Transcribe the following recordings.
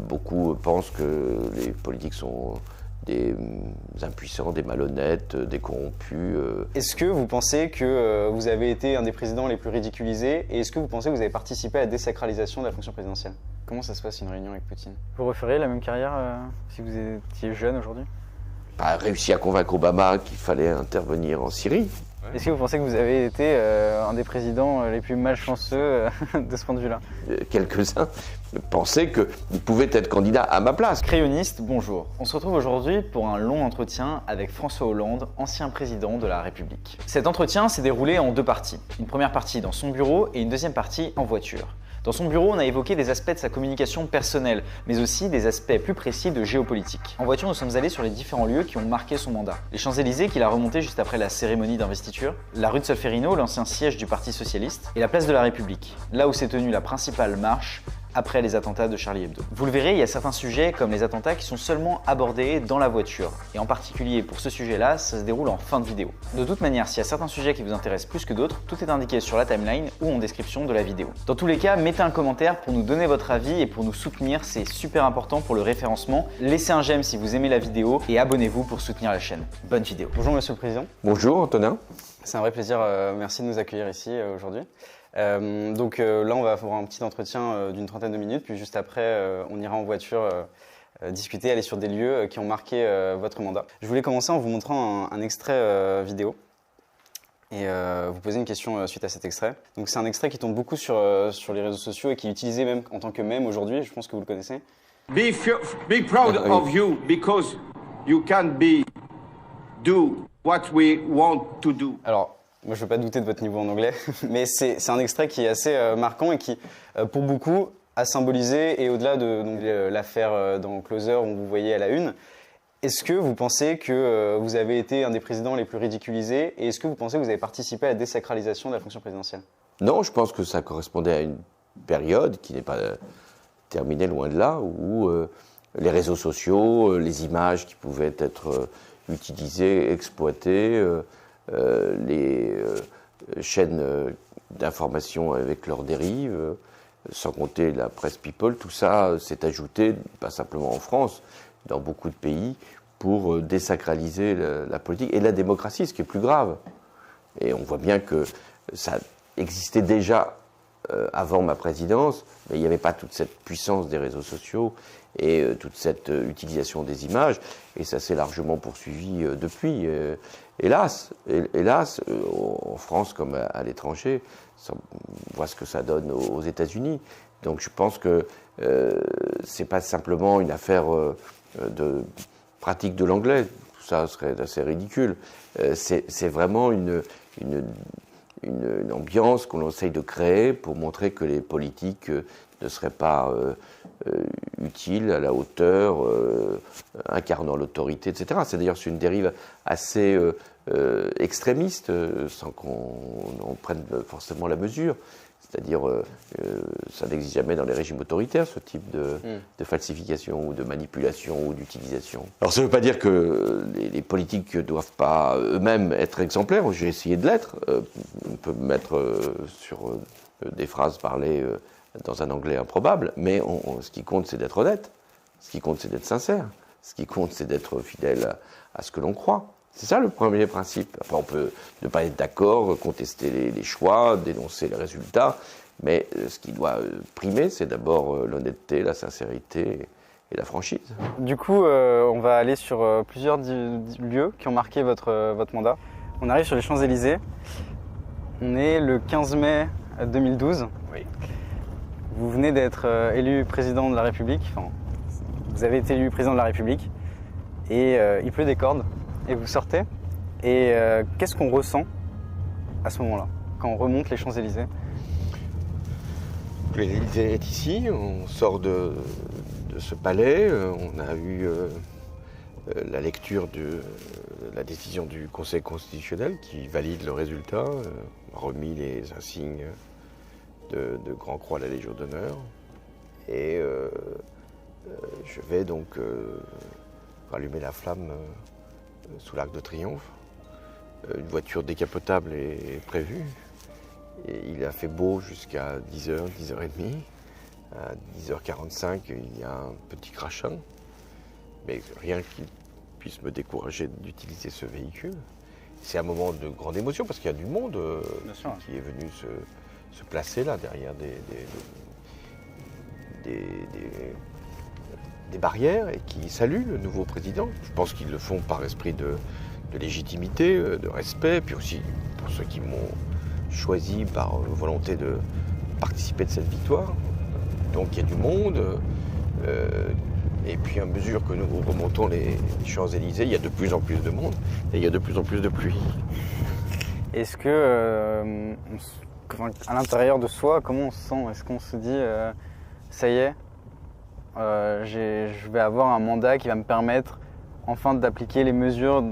Beaucoup pensent que les politiques sont des impuissants, des malhonnêtes, des corrompus. Est-ce que vous pensez que vous avez été un des présidents les plus ridiculisés et est-ce que vous pensez que vous avez participé à la désacralisation de la fonction présidentielle? Comment ça se passe une réunion avec Poutine? Vous referiez la même carrière si vous étiez jeune aujourd'hui? Pas réussi à convaincre Obama qu'il fallait intervenir en Syrie. Est-ce que vous pensez que vous avez été un des présidents les plus malchanceux de ce point de vue-là? Quelques-uns pensaient qu'ils pouvaient être candidats à ma place. Crayonniste, bonjour. On se retrouve aujourd'hui pour un long entretien avec François Hollande, ancien président de la République. Cet entretien s'est déroulé en deux parties. Une première partie dans son bureau et une deuxième partie en voiture. Dans son bureau, on a évoqué des aspects de sa communication personnelle, mais aussi des aspects plus précis de géopolitique. En voiture, nous sommes allés sur les différents lieux qui ont marqué son mandat. Les Champs-Élysées, qu'il a remonté juste après la cérémonie d'investiture, la rue de Solferino, l'ancien siège du Parti Socialiste, et la place de la République, là où s'est tenue la principale marche après les attentats de Charlie Hebdo. Vous le verrez, il y a certains sujets comme les attentats qui sont seulement abordés dans la voiture. Et en particulier pour ce sujet-là, ça se déroule en fin de vidéo. De toute manière, s'il y a certains sujets qui vous intéressent plus que d'autres, tout est indiqué sur la timeline ou en description de la vidéo. Dans tous les cas, mettez un commentaire pour nous donner votre avis et pour nous soutenir, c'est super important pour le référencement. Laissez un j'aime si vous aimez la vidéo et abonnez-vous pour soutenir la chaîne. Bonne vidéo. Bonjour Monsieur le Président. Bonjour Antonin. C'est un vrai plaisir, merci de nous accueillir ici aujourd'hui. Là, on va avoir un petit entretien d'une trentaine de minutes, puis juste après, on ira en voiture discuter, aller sur des lieux qui ont marqué votre mandat. Je voulais commencer en vous montrant un extrait vidéo et vous poser une question suite à cet extrait. Donc, c'est un extrait qui tombe beaucoup sur les réseaux sociaux et qui est utilisé même en tant que mème aujourd'hui, je pense que vous le connaissez. Be proud of you because you can do what we want to do. Alors, moi, je ne veux pas douter de votre niveau en anglais, mais c'est un extrait qui est assez marquant et qui, pour beaucoup, a symbolisé, et au-delà de l'affaire dans Closer, où vous voyez à la une, est-ce que vous pensez que vous avez été un des présidents les plus ridiculisés et est-ce que vous pensez que vous avez participé à la désacralisation de la fonction présidentielle? Non, je pense que ça correspondait à une période qui n'est pas terminée, loin de là, où les réseaux sociaux, les images qui pouvaient être utilisées, exploitées, les chaînes d'information avec leurs dérives, sans compter la presse people, tout ça s'est ajouté, pas simplement en France, dans beaucoup de pays, pour désacraliser la politique et la démocratie, ce qui est plus grave. Et on voit bien que ça existait déjà avant ma présidence, mais il n'y avait pas toute cette puissance des réseaux sociaux et toute cette utilisation des images, et ça s'est largement poursuivi depuis. Hélas, en France comme à l'étranger, on voit ce que ça donne aux États-Unis. Donc je pense que c'est pas simplement une affaire de pratique de l'anglais, tout ça serait assez ridicule. C'est vraiment une ambiance qu'on essaye de créer pour montrer que les politiques ne seraient pas utiles, à la hauteur, incarnant l'autorité, etc. C'est d'ailleurs une dérive assez extrémiste, sans qu'on en prenne forcément la mesure. C'est-à-dire, ça n'existe jamais dans les régimes autoritaires, ce type de falsification ou de manipulation ou d'utilisation. Alors ça ne veut pas dire que les politiques ne doivent pas eux-mêmes être exemplaires. J'ai essayé de l'être. On peut mettre sur des phrases parlées dans un anglais improbable, mais ce qui compte, c'est d'être honnête. Ce qui compte, c'est d'être sincère. Ce qui compte, c'est d'être fidèle à ce que l'on croit. C'est ça le premier principe. Après, on peut ne pas être d'accord, contester les choix, dénoncer les résultats, mais ce qui doit primer, c'est d'abord l'honnêteté, la sincérité et la franchise. Du coup, on va aller sur plusieurs lieux qui ont marqué votre mandat. On arrive sur les Champs-Élysées. On est le 15 mai 2012. Oui. Vous venez d'être élu président de la République. Enfin, vous avez été élu président de la République. Et il pleut des cordes. Et vous sortez. Et qu'est-ce qu'on ressent à ce moment-là, quand on remonte les Champs-Élysées? L'Élysée est ici, on sort de ce palais, on a eu la lecture de la décision du Conseil constitutionnel qui valide le résultat, remis les insignes de Grand Croix de la Légion d'honneur. Et je vais donc rallumer la flamme sous l'Arc de Triomphe. Une voiture décapotable est prévue. Et il a fait beau jusqu'à 10h, 10h30. À 10h45, il y a un petit crachin, mais rien qui puisse me décourager d'utiliser ce véhicule. C'est un moment de grande émotion parce qu'il y a du monde qui est venu se placer là, derrière des barrières et qui saluent le nouveau président. Je pense qu'ils le font par esprit de légitimité, de respect, puis aussi pour ceux qui m'ont choisi par volonté de participer de cette victoire. Donc il y a du monde, et puis à mesure que nous remontons les Champs-Élysées, il y a de plus en plus de monde et il y a de plus en plus de pluie. Est-ce que, à l'intérieur de soi, comment on se sent? Est-ce qu'on se dit, ça y est, je vais avoir un mandat qui va me permettre enfin d'appliquer les mesures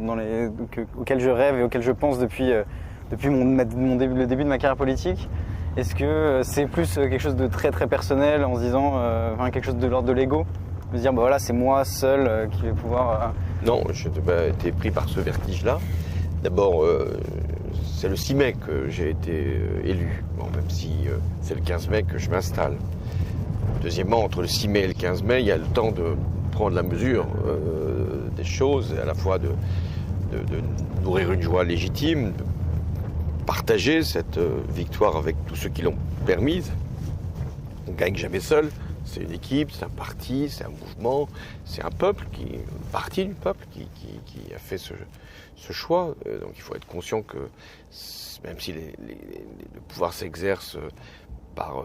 auxquelles je rêve et auxquelles je pense depuis le début de ma carrière politique? Est-ce que c'est plus quelque chose de très très personnel en se disant quelque chose de l'ordre de l'ego? De se dire voilà, c'est moi seul qui vais pouvoir... Non, je n'ai pas été pris par ce vertige-là. D'abord, c'est le 6 mai que j'ai été élu, même si c'est le 15 mai que je m'installe. Deuxièmement, entre le 6 mai et le 15 mai, il y a le temps de prendre la mesure des choses, à la fois de nourrir une joie légitime, de partager cette victoire avec tous ceux qui l'ont permise. On gagne jamais seul. C'est une équipe, c'est un parti, c'est un mouvement, c'est un peuple, une partie du peuple qui a fait ce choix. Donc il faut être conscient que même si le pouvoir s'exerce par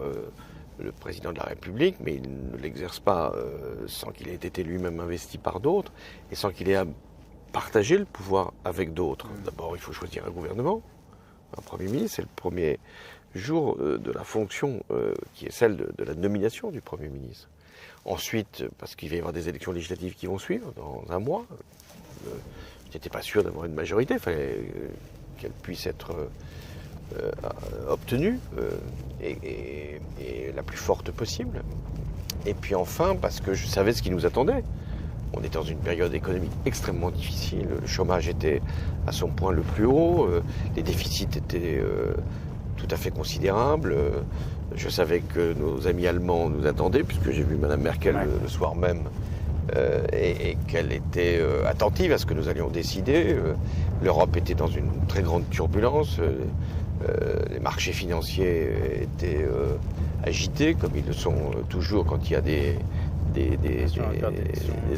le président de la République, mais il ne l'exerce pas sans qu'il ait été lui-même investi par d'autres et sans qu'il ait à partager le pouvoir avec d'autres. D'abord, il faut choisir un gouvernement, un Premier ministre, c'est le premier jour de la fonction qui est celle de la nomination du Premier ministre. Ensuite, parce qu'il va y avoir des élections législatives qui vont suivre dans un mois, je n'étais pas sûr d'avoir une majorité, il fallait qu'elle puisse être obtenue et la plus forte possible. Et puis enfin, parce que je savais ce qui nous attendait. On était dans une période économique extrêmement difficile, le chômage était à son point le plus haut, les déficits étaient tout à fait considérable. Je savais que nos amis allemands nous attendaient, puisque j'ai vu Mme Merkel le soir même, et qu'elle était attentive à ce que nous allions décider. L'Europe était dans une très grande turbulence. Les marchés financiers étaient agités, comme ils le sont toujours quand il y a des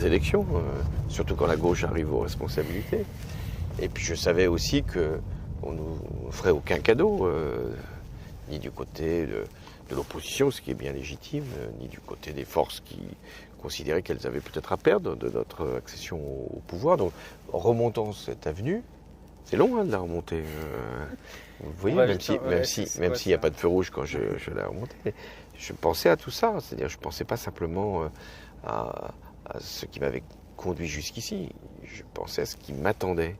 élections, surtout quand la gauche arrive aux responsabilités. Et puis je savais aussi que on ne nous ferait aucun cadeau, ni du côté de l'opposition, ce qui est bien légitime, ni du côté des forces qui considéraient qu'elles avaient peut-être à perdre de notre accession au pouvoir. Donc, en remontant cette avenue, c'est long de la remonter. Vous voyez, même s'il n'y a pas de feu rouge quand je la remontais, je pensais à tout ça. C'est-à-dire, je ne pensais pas simplement à ce qui m'avait conduit jusqu'ici. Je pensais à ce qui m'attendait.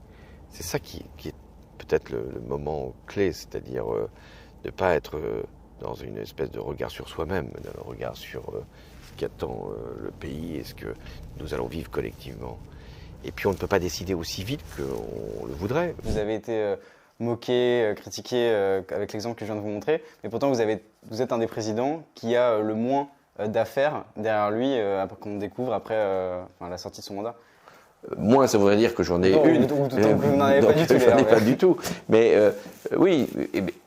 C'est ça qui est peut-être le moment clé, c'est-à-dire de ne pas être dans une espèce de regard sur soi-même, dans le regard sur ce qu'attend le pays et ce que nous allons vivre collectivement. Et puis on ne peut pas décider aussi vite qu'on le voudrait. Vous avez été moqué, critiqué avec l'exemple que je viens de vous montrer, mais pourtant vous êtes un des présidents qui a le moins d'affaires derrière lui qu'on découvre après la sortie de son mandat. Moins, ça voudrait dire que j'en ai une. Vous n'en avez pas du tout. J'en ai pas du tout. Mais oui,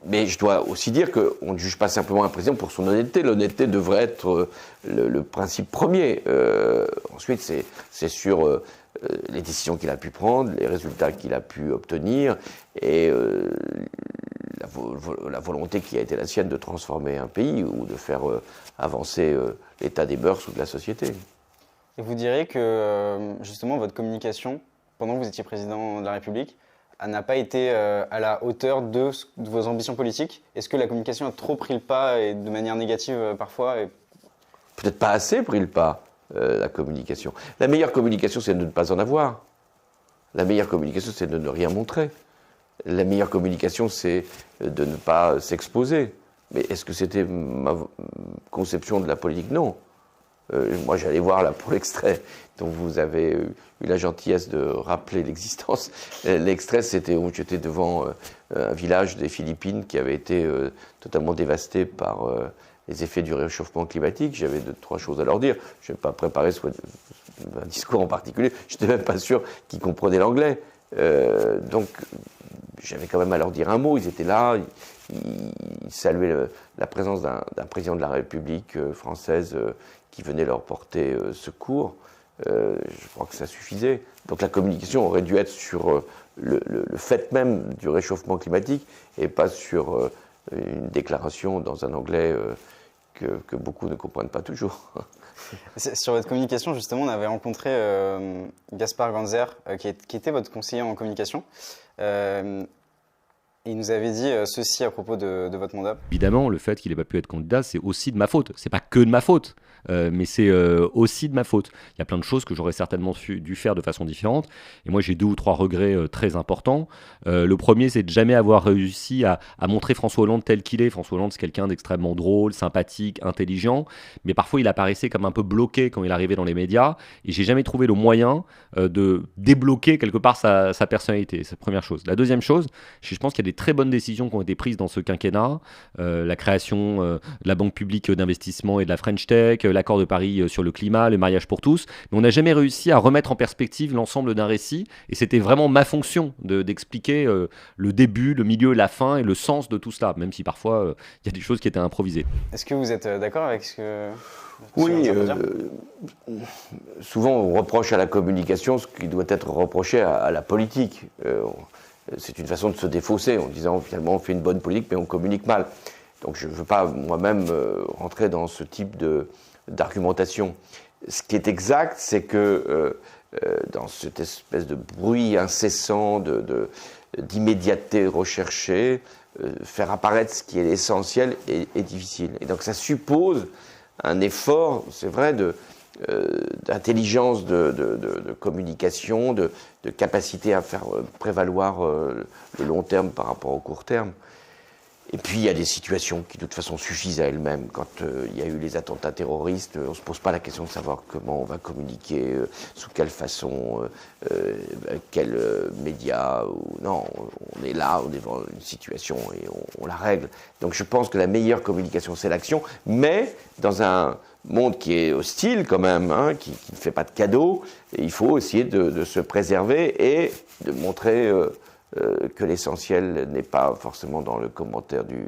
mais je dois aussi dire qu'on ne juge pas simplement un président pour son honnêteté. L'honnêteté devrait être le principe premier. Ensuite, c'est sur les décisions qu'il a pu prendre, les résultats qu'il a pu obtenir et la volonté qui a été la sienne de transformer un pays ou de faire avancer l'état des mœurs ou de la société. Et vous diriez que justement votre communication, pendant que vous étiez président de la République, n'a pas été à la hauteur de vos ambitions politiques? Est-ce que la communication a trop pris le pas et de manière négative parfois Peut-être pas assez pris le pas, la communication. La meilleure communication, c'est de ne pas en avoir. La meilleure communication, c'est de ne rien montrer. La meilleure communication, c'est de ne pas s'exposer. Mais est-ce que c'était ma conception de la politique? Non. Moi, j'allais voir là pour l'extrait dont vous avez eu la gentillesse de rappeler l'existence. L'extrait, c'était où j'étais devant un village des Philippines qui avait été totalement dévasté par les effets du réchauffement climatique. J'avais 2-3 choses à leur dire. Je n'ai pas préparé un discours en particulier. Je n'étais même pas sûr qu'ils comprenaient l'anglais. Donc, j'avais quand même à leur dire un mot. Ils étaient là, ils saluaient la présence d'un président de la République française qui venait leur porter secours. Je crois que ça suffisait. Donc la communication aurait dû être sur le fait même du réchauffement climatique et pas sur une déclaration dans un anglais que beaucoup ne comprennent pas toujours. Sur votre communication, justement, on avait rencontré Gaspard Ganzer, qui était votre conseiller en communication. Il nous avait dit ceci à propos de votre mandat. Évidemment, le fait qu'il n'ait pas pu être candidat, c'est aussi de ma faute. C'est pas que de ma faute, mais c'est aussi de ma faute. Il y a plein de choses que j'aurais certainement dû faire de façon différente. Et moi, j'ai 2 ou 3 regrets très importants. Le premier, c'est de jamais avoir réussi à montrer François Hollande tel qu'il est. François Hollande, c'est quelqu'un d'extrêmement drôle, sympathique, intelligent. Mais parfois, il apparaissait comme un peu bloqué quand il arrivait dans les médias. Et j'ai jamais trouvé le moyen de débloquer quelque part sa personnalité. C'est la première chose. La deuxième chose, je pense qu'il y a des très bonnes décisions qui ont été prises dans ce quinquennat. La création de la Banque publique d'investissement et de la French Tech, l'accord de Paris sur le climat, le mariage pour tous. Mais on n'a jamais réussi à remettre en perspective l'ensemble d'un récit. Et c'était vraiment ma fonction d'expliquer le début, le milieu, la fin et le sens de tout cela, même si parfois il y a des choses qui étaient improvisées. Est-ce que vous êtes d'accord avec ce que... Oui, souvent on reproche à la communication ce qui doit être reproché à la politique. C'est une façon de se défausser en disant finalement on fait une bonne politique mais on communique mal. Donc je ne veux pas moi-même rentrer dans ce type d'argumentation. Ce qui est exact, c'est que dans cette espèce de bruit incessant, d'immédiateté recherchée, faire apparaître ce qui est essentiel est difficile. Et donc ça suppose un effort, c'est vrai, d'intelligence de communication, de capacité à faire prévaloir le long terme par rapport au court terme. Et puis il y a des situations qui de toute façon suffisent à elles-mêmes. Quand il y a eu les attentats terroristes, on ne se pose pas la question de savoir comment on va communiquer, sous quelle façon, quels médias. Non, on est là, on est devant une situation et on la règle. Donc je pense que la meilleure communication, c'est l'action, mais dans un monde qui est hostile quand même, hein, qui ne fait pas de cadeaux, et il faut essayer de se préserver et de montrer que l'essentiel n'est pas forcément dans le commentaire du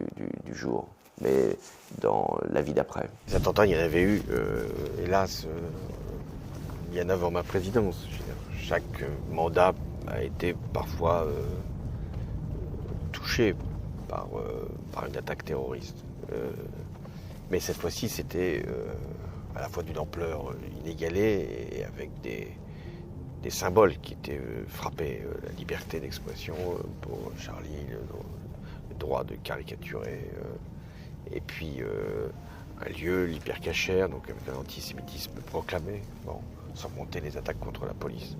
jour, mais dans la vie d'après. Les attentats, il y en avait eu, hélas, bien avant ma présidence. Je veux dire, chaque mandat a été parfois touché par une attaque terroriste. Mais cette fois-ci, c'était à la fois d'une ampleur inégalée et avec des symboles qui étaient frappés. La liberté d'expression pour Charlie, le droit de caricaturer, et puis un lieu, l'hypercachère, donc avec un antisémitisme proclamé, bon, sans compter les attaques contre la police.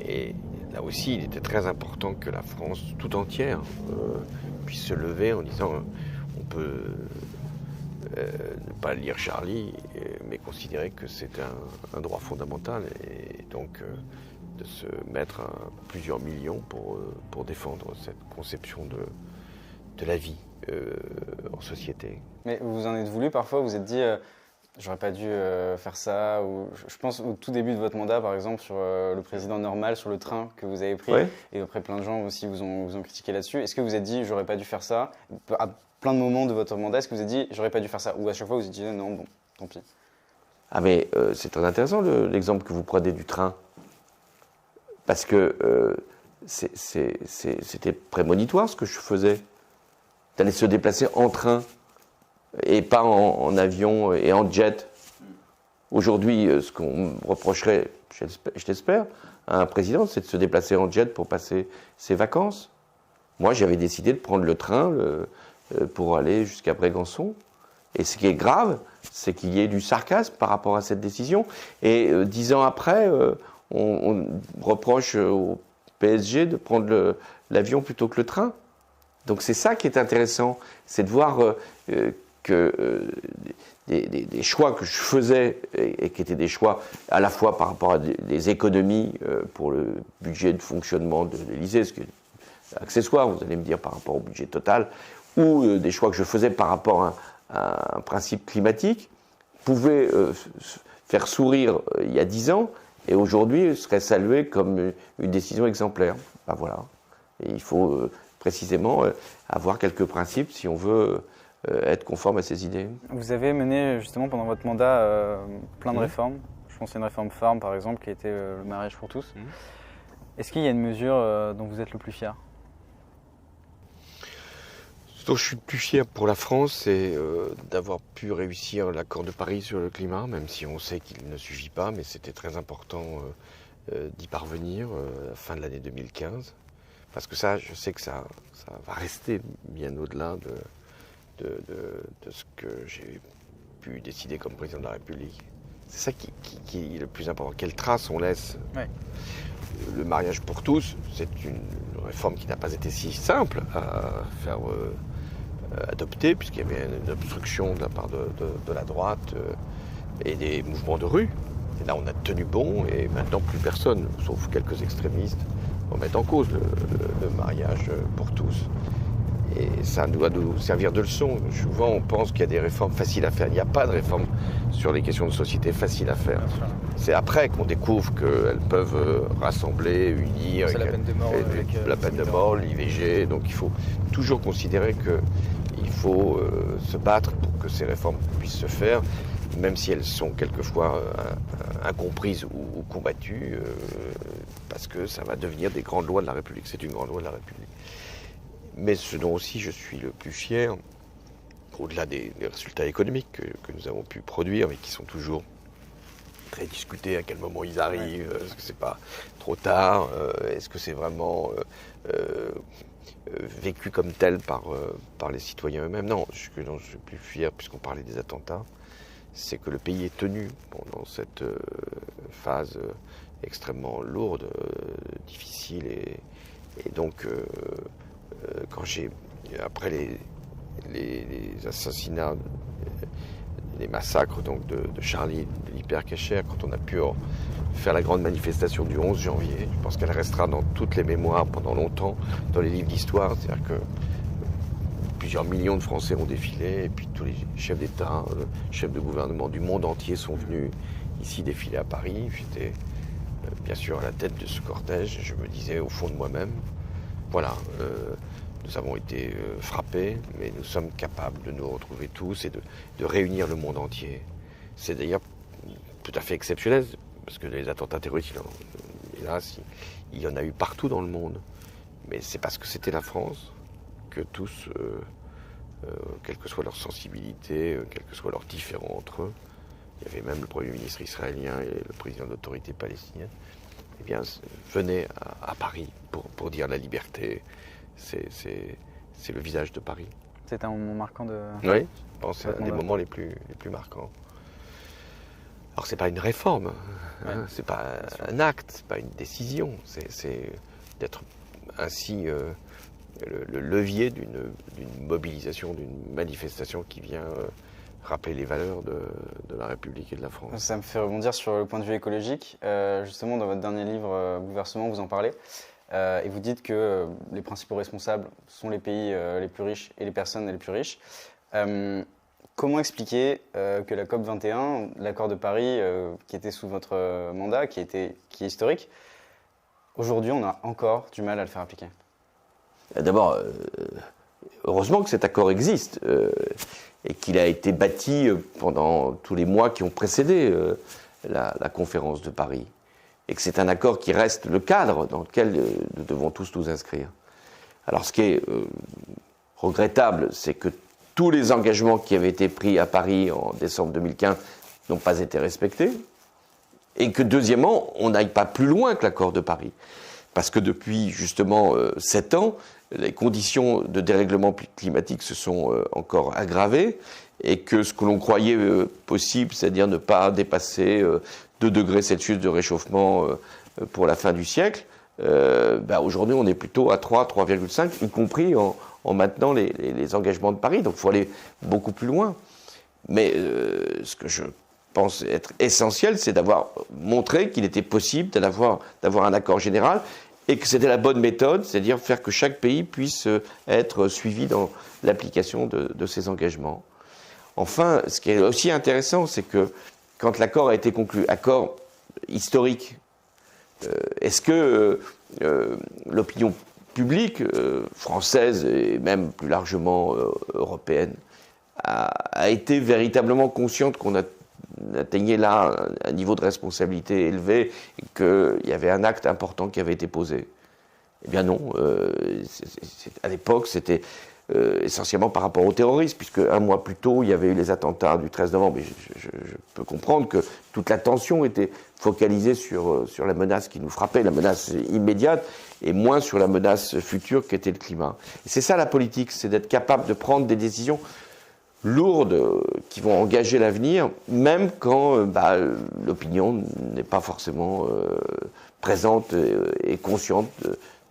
Et là aussi, il était très important que la France tout entière puisse se lever en disant on peut ne pas lire Charlie, mais considérer que c'est un droit fondamental et donc de se mettre à plusieurs millions pour défendre cette conception de la vie en société. Mais vous vous en êtes voulu parfois, vous vous êtes dit j'aurais pas dû faire ça, ou je pense au tout début de votre mandat par exemple sur le président normal, sur le train que vous avez pris, ouais. Et après plein de gens aussi vous ont critiqué là-dessus. Est-ce que vous vous êtes dit j'aurais pas dû faire ça à plein de moments de votre mandat, est-ce que vous vous êtes dit j'aurais pas dû faire ça, ou à chaque fois vous vous êtes dit non, bon, tant pis? Ah mais c'est très intéressant l'exemple que vous prenez du train, parce que c'était prémonitoire ce que je faisais, d'aller se déplacer en train et pas en avion et en jet. Aujourd'hui, ce qu'on reprocherait, je l'espère, à un président, c'est de se déplacer en jet pour passer ses vacances. Moi, j'avais décidé de prendre le train pour aller jusqu'à Brégançon. Et ce qui est grave, c'est qu'il y ait du sarcasme par rapport à cette décision. Et 10 ans après, on reproche au PSG de prendre l'avion plutôt que le train. Donc c'est ça qui est intéressant, c'est de voir que des choix que je faisais et qui étaient des choix à la fois par rapport à des économies pour le budget de fonctionnement de l'Élysée, ce qui est accessoire, vous allez me dire, par rapport au budget total, ou des choix que je faisais par rapport un principe climatique pouvait faire sourire il y a 10 ans et aujourd'hui serait salué comme une décision exemplaire. Ben voilà. Et il faut précisément avoir quelques principes si on veut être conforme à ces idées. Vous avez mené justement pendant votre mandat plein de réformes. Je pense à une réforme phare par exemple qui était le mariage pour tous. Est-ce qu'il y a une mesure dont vous êtes le plus fier? Ce dont je suis le plus fier pour la France, c'est d'avoir pu réussir l'accord de Paris sur le climat, même si on sait qu'il ne suffit pas, mais c'était très important d'y parvenir à la fin de l'année 2015. Parce que ça, je sais que ça va rester bien au-delà de ce que j'ai pu décider comme président de la République. C'est ça qui est le plus important. Quelle trace on laisse? Ouais. Le mariage pour tous, c'est une réforme qui n'a pas été si simple à faire adopter, puisqu'il y avait une obstruction de la part de la droite et des mouvements de rue. Et là, on a tenu bon, et maintenant, plus personne, sauf quelques extrémistes, en met en cause le mariage pour tous. Et ça doit nous servir de leçon. Souvent, on pense qu'il y a des réformes faciles à faire. Il n'y a pas de réforme sur les questions de société faciles à faire. C'est après qu'on découvre qu'elles peuvent rassembler, unir. C'est la peine de mort. La peine de mort, l'IVG. Donc il faut toujours considérer qu'il faut se battre pour que ces réformes puissent se faire, même si elles sont quelquefois incomprises ou combattues, parce que ça va devenir des grandes lois de la République. C'est une grande loi de la République. Mais ce dont aussi je suis le plus fier, au-delà des résultats économiques que nous avons pu produire, mais qui sont toujours très discutés, à quel moment ils arrivent, est-ce que c'est pas trop tard, est-ce que c'est vraiment vécu comme tel par les citoyens eux-mêmes. Non, ce dont je suis plus fier, puisqu'on parlait des attentats, c'est que le pays est tenu pendant cette phase extrêmement lourde, difficile, et donc quand après les assassinats, les massacres donc de Charlie, de l'Hyper-Cacher, quand on a pu faire la grande manifestation du 11 janvier, je pense qu'elle restera dans toutes les mémoires pendant longtemps, dans les livres d'histoire. C'est-à-dire que plusieurs millions de Français ont défilé, et puis tous les chefs d'État, chefs de gouvernement du monde entier sont venus ici défiler à Paris. J'étais bien sûr à la tête de ce cortège, je me disais au fond de moi-même, voilà, nous avons été frappés, mais nous sommes capables de nous retrouver tous et de réunir le monde entier. C'est d'ailleurs tout à fait exceptionnel, parce que les attentats terroristes, hélas, il y en a eu partout dans le monde. Mais c'est parce que c'était la France que tous, quelle que soit leur sensibilité, quels que soient leurs différends entre eux, il y avait même le Premier ministre israélien et le président de l'autorité palestinienne, eh bien, venaient à Paris pour dire la liberté. C'est le visage de Paris. C'est un moment marquant de... Oui, je pense que c'est un des moments les plus marquants. Alors c'est pas une réforme, hein, c'est pas un acte, c'est pas une décision, c'est d'être ainsi le levier d'une mobilisation, d'une manifestation qui vient rappeler les valeurs de la République et de la France. Ça me fait rebondir sur le point de vue écologique. Justement, dans votre dernier livre, Bouleversement, vous en parlez. Et vous dites que les principaux responsables sont les pays les plus riches et les personnes les plus riches. Comment expliquer que la COP21, l'accord de Paris, qui était sous votre mandat, qui est historique, aujourd'hui on a encore du mal à le faire appliquer? D'abord, heureusement que cet accord existe et qu'il a été bâti pendant tous les mois qui ont précédé la conférence de Paris. Et que c'est un accord qui reste le cadre dans lequel nous devons tous nous inscrire. Alors ce qui est regrettable, c'est que tous les engagements qui avaient été pris à Paris en décembre 2015 n'ont pas été respectés, et que deuxièmement, on n'aille pas plus loin que l'accord de Paris. Parce que depuis justement 7 ans, les conditions de dérèglement climatique se sont encore aggravées, et que ce que l'on croyait possible, c'est-à-dire ne pas dépasser 2 degrés Celsius de réchauffement pour la fin du siècle, aujourd'hui on est plutôt à 3, 3,5, y compris en maintenant les engagements de Paris. Donc il faut aller beaucoup plus loin. Mais ce que je pense être essentiel, c'est d'avoir montré qu'il était possible d'avoir un accord général et que c'était la bonne méthode, c'est-à-dire faire que chaque pays puisse être suivi dans l'application de ses engagements. Enfin, ce qui est aussi intéressant, c'est que quand l'accord a été conclu, accord historique, est-ce que l'opinion publique française et même plus largement européenne a été véritablement consciente qu'on atteignait là un niveau de responsabilité élevé et qu'il y avait un acte important qui avait été posé? Eh bien non. À l'époque, c'était essentiellement par rapport au terrorisme, puisque un mois plus tôt, il y avait eu les attentats du 13 novembre. Et je peux comprendre que toute l'attention était focalisée sur la menace qui nous frappait, la menace immédiate, et moins sur la menace future qu'était le climat. Et c'est ça la politique, c'est d'être capable de prendre des décisions lourdes qui vont engager l'avenir, même quand l'opinion n'est pas forcément présente et consciente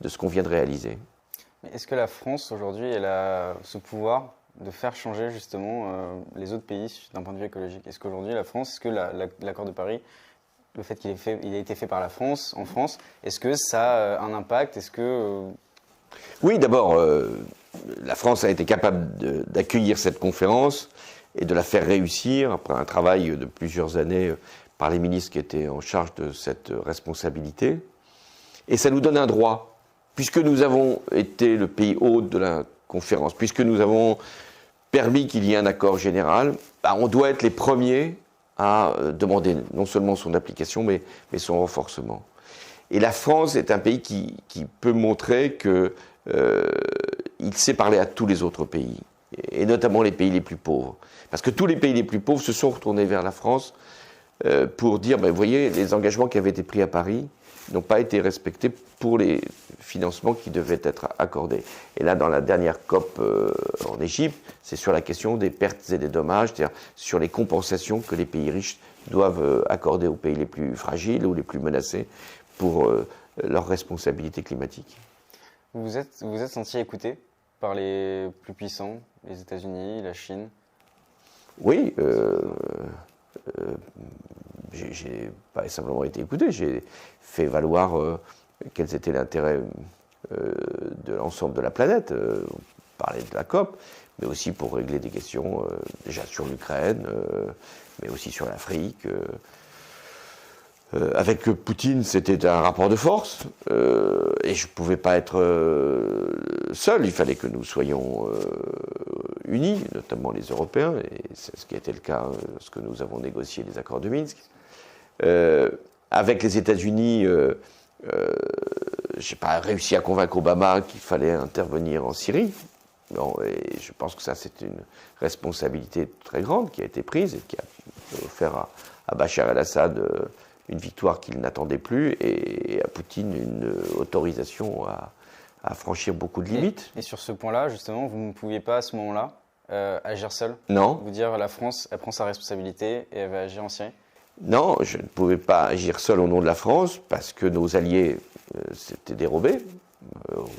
de ce qu'on vient de réaliser. Mais est-ce que la France, aujourd'hui, elle a ce pouvoir de faire changer justement les autres pays d'un point de vue écologique? Est-ce qu'aujourd'hui, la France, est-ce que l'accord de Paris, le fait qu'il ait été fait par la France, en France, est-ce que ça a un impact? Est-ce que... Oui, d'abord, la France a été capable d'accueillir cette conférence et de la faire réussir après un travail de plusieurs années par les ministres qui étaient en charge de cette responsabilité. Et ça nous donne un droit. Puisque nous avons été le pays hôte de la conférence, puisque nous avons permis qu'il y ait un accord général, on doit être les premiers à demander non seulement son application, mais son renforcement. Et la France est un pays qui peut montrer qu'il sait parler à tous les autres pays, et notamment les pays les plus pauvres. Parce que tous les pays les plus pauvres se sont retournés vers la France pour dire, vous voyez, les engagements qui avaient été pris à Paris n'ont pas été respectés pour les financements qui devaient être accordés. Et là, dans la dernière COP en Égypte, c'est sur la question des pertes et des dommages, c'est-à-dire sur les compensations que les pays riches doivent accorder aux pays les plus fragiles ou les plus menacés pour leurs responsabilités climatiques. Vous vous êtes senti écouté par les plus puissants, les États-Unis, la Chine? Oui, j'ai pas simplement été écouté, j'ai fait valoir quels étaient l'intérêt de l'ensemble de la planète. On parlait de la COP, mais aussi pour régler des questions déjà sur l'Ukraine, mais aussi sur l'Afrique. Avec Poutine, c'était un rapport de force, et je ne pouvais pas être seul, il fallait que nous soyons unis, notamment les Européens, et c'est ce qui a été le cas lorsque nous avons négocié les accords de Minsk. Avec les États-Unis, je n'ai pas réussi à convaincre Obama qu'il fallait intervenir en Syrie. Non, et je pense que ça, c'est une responsabilité très grande qui a été prise et qui a offert à Bachar el-Assad une victoire qu'il n'attendait plus et à Poutine une autorisation à franchir beaucoup de limites. Et sur ce point-là, justement, vous ne pouviez pas à ce moment-là agir seul? Non. Vous dire la France, elle prend sa responsabilité et elle va agir en Syrie? Non, je ne pouvais pas agir seul au nom de la France parce que nos alliés s'étaient dérobés,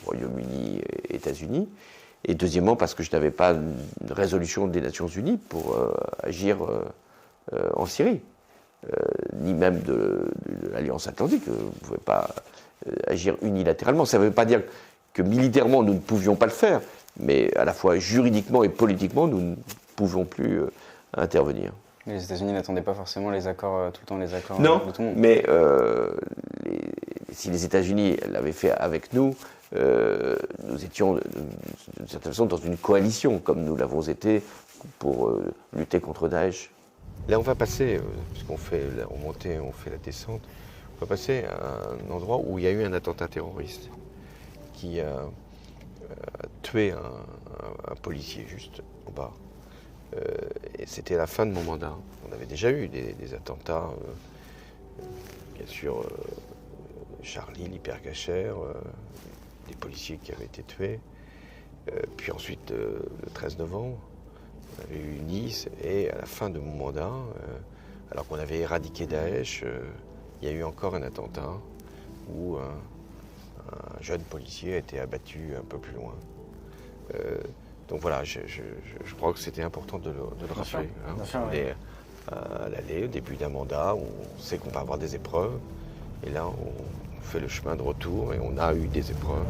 Royaume-Uni et États-Unis. Et deuxièmement, parce que je n'avais pas une résolution des Nations Unies pour agir en Syrie, ni même de l'Alliance Atlantique. Vous ne pouvez pas agir unilatéralement. Ça ne veut pas dire que militairement, nous ne pouvions pas le faire, mais à la fois juridiquement et politiquement, nous ne pouvions plus intervenir. Les États-Unis n'attendaient pas forcément les accords, tout le temps les accords non, de tout le monde. Mais si les États-Unis l'avaient fait avec nous, nous étions d'une certaine façon dans une coalition, comme nous l'avons été pour lutter contre Daesh. Là, on va passer, puisqu'on fait la remontée, on fait la descente, on va passer à un endroit où il y a eu un attentat terroriste qui a tué un policier juste en bas. Et c'était la fin de mon mandat. On avait déjà eu des attentats, bien sûr, Charlie, l'hypercachère, des policiers qui avaient été tués. Puis ensuite, le 13 novembre, on avait eu Nice. Et à la fin de mon mandat, alors qu'on avait éradiqué Daesh, il y a eu encore un attentat où un jeune policier a été abattu un peu plus loin. Donc voilà, je crois que c'était important de le rappeler. On est à l'allée, au début d'un mandat, où on sait qu'on va avoir des épreuves. Et là, on fait le chemin de retour et on a eu des épreuves.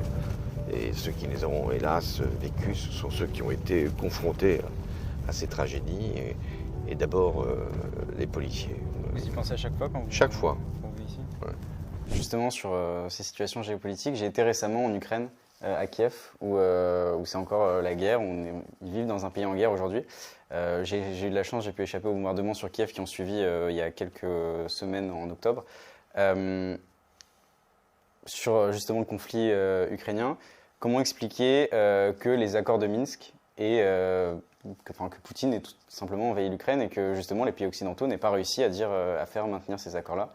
Et ceux qui les ont, hélas, vécues, ce sont ceux qui ont été confrontés à ces tragédies, et d'abord les policiers. Vous y pensez à chaque fois quand vous, Chaque fois. quand vous venez ici? Ouais. Justement, sur ces situations géopolitiques, j'ai été récemment en Ukraine, à Kiev, où c'est encore la guerre. Ils vivent dans un pays en guerre aujourd'hui. J'ai eu de la chance, j'ai pu échapper aux bombardements sur Kiev qui ont suivi il y a quelques semaines en octobre. Sur justement le conflit ukrainien, comment expliquer que les accords de Minsk et que Poutine ait tout simplement envahi l'Ukraine et que justement les pays occidentaux n'aient pas réussi à faire maintenir ces accords-là?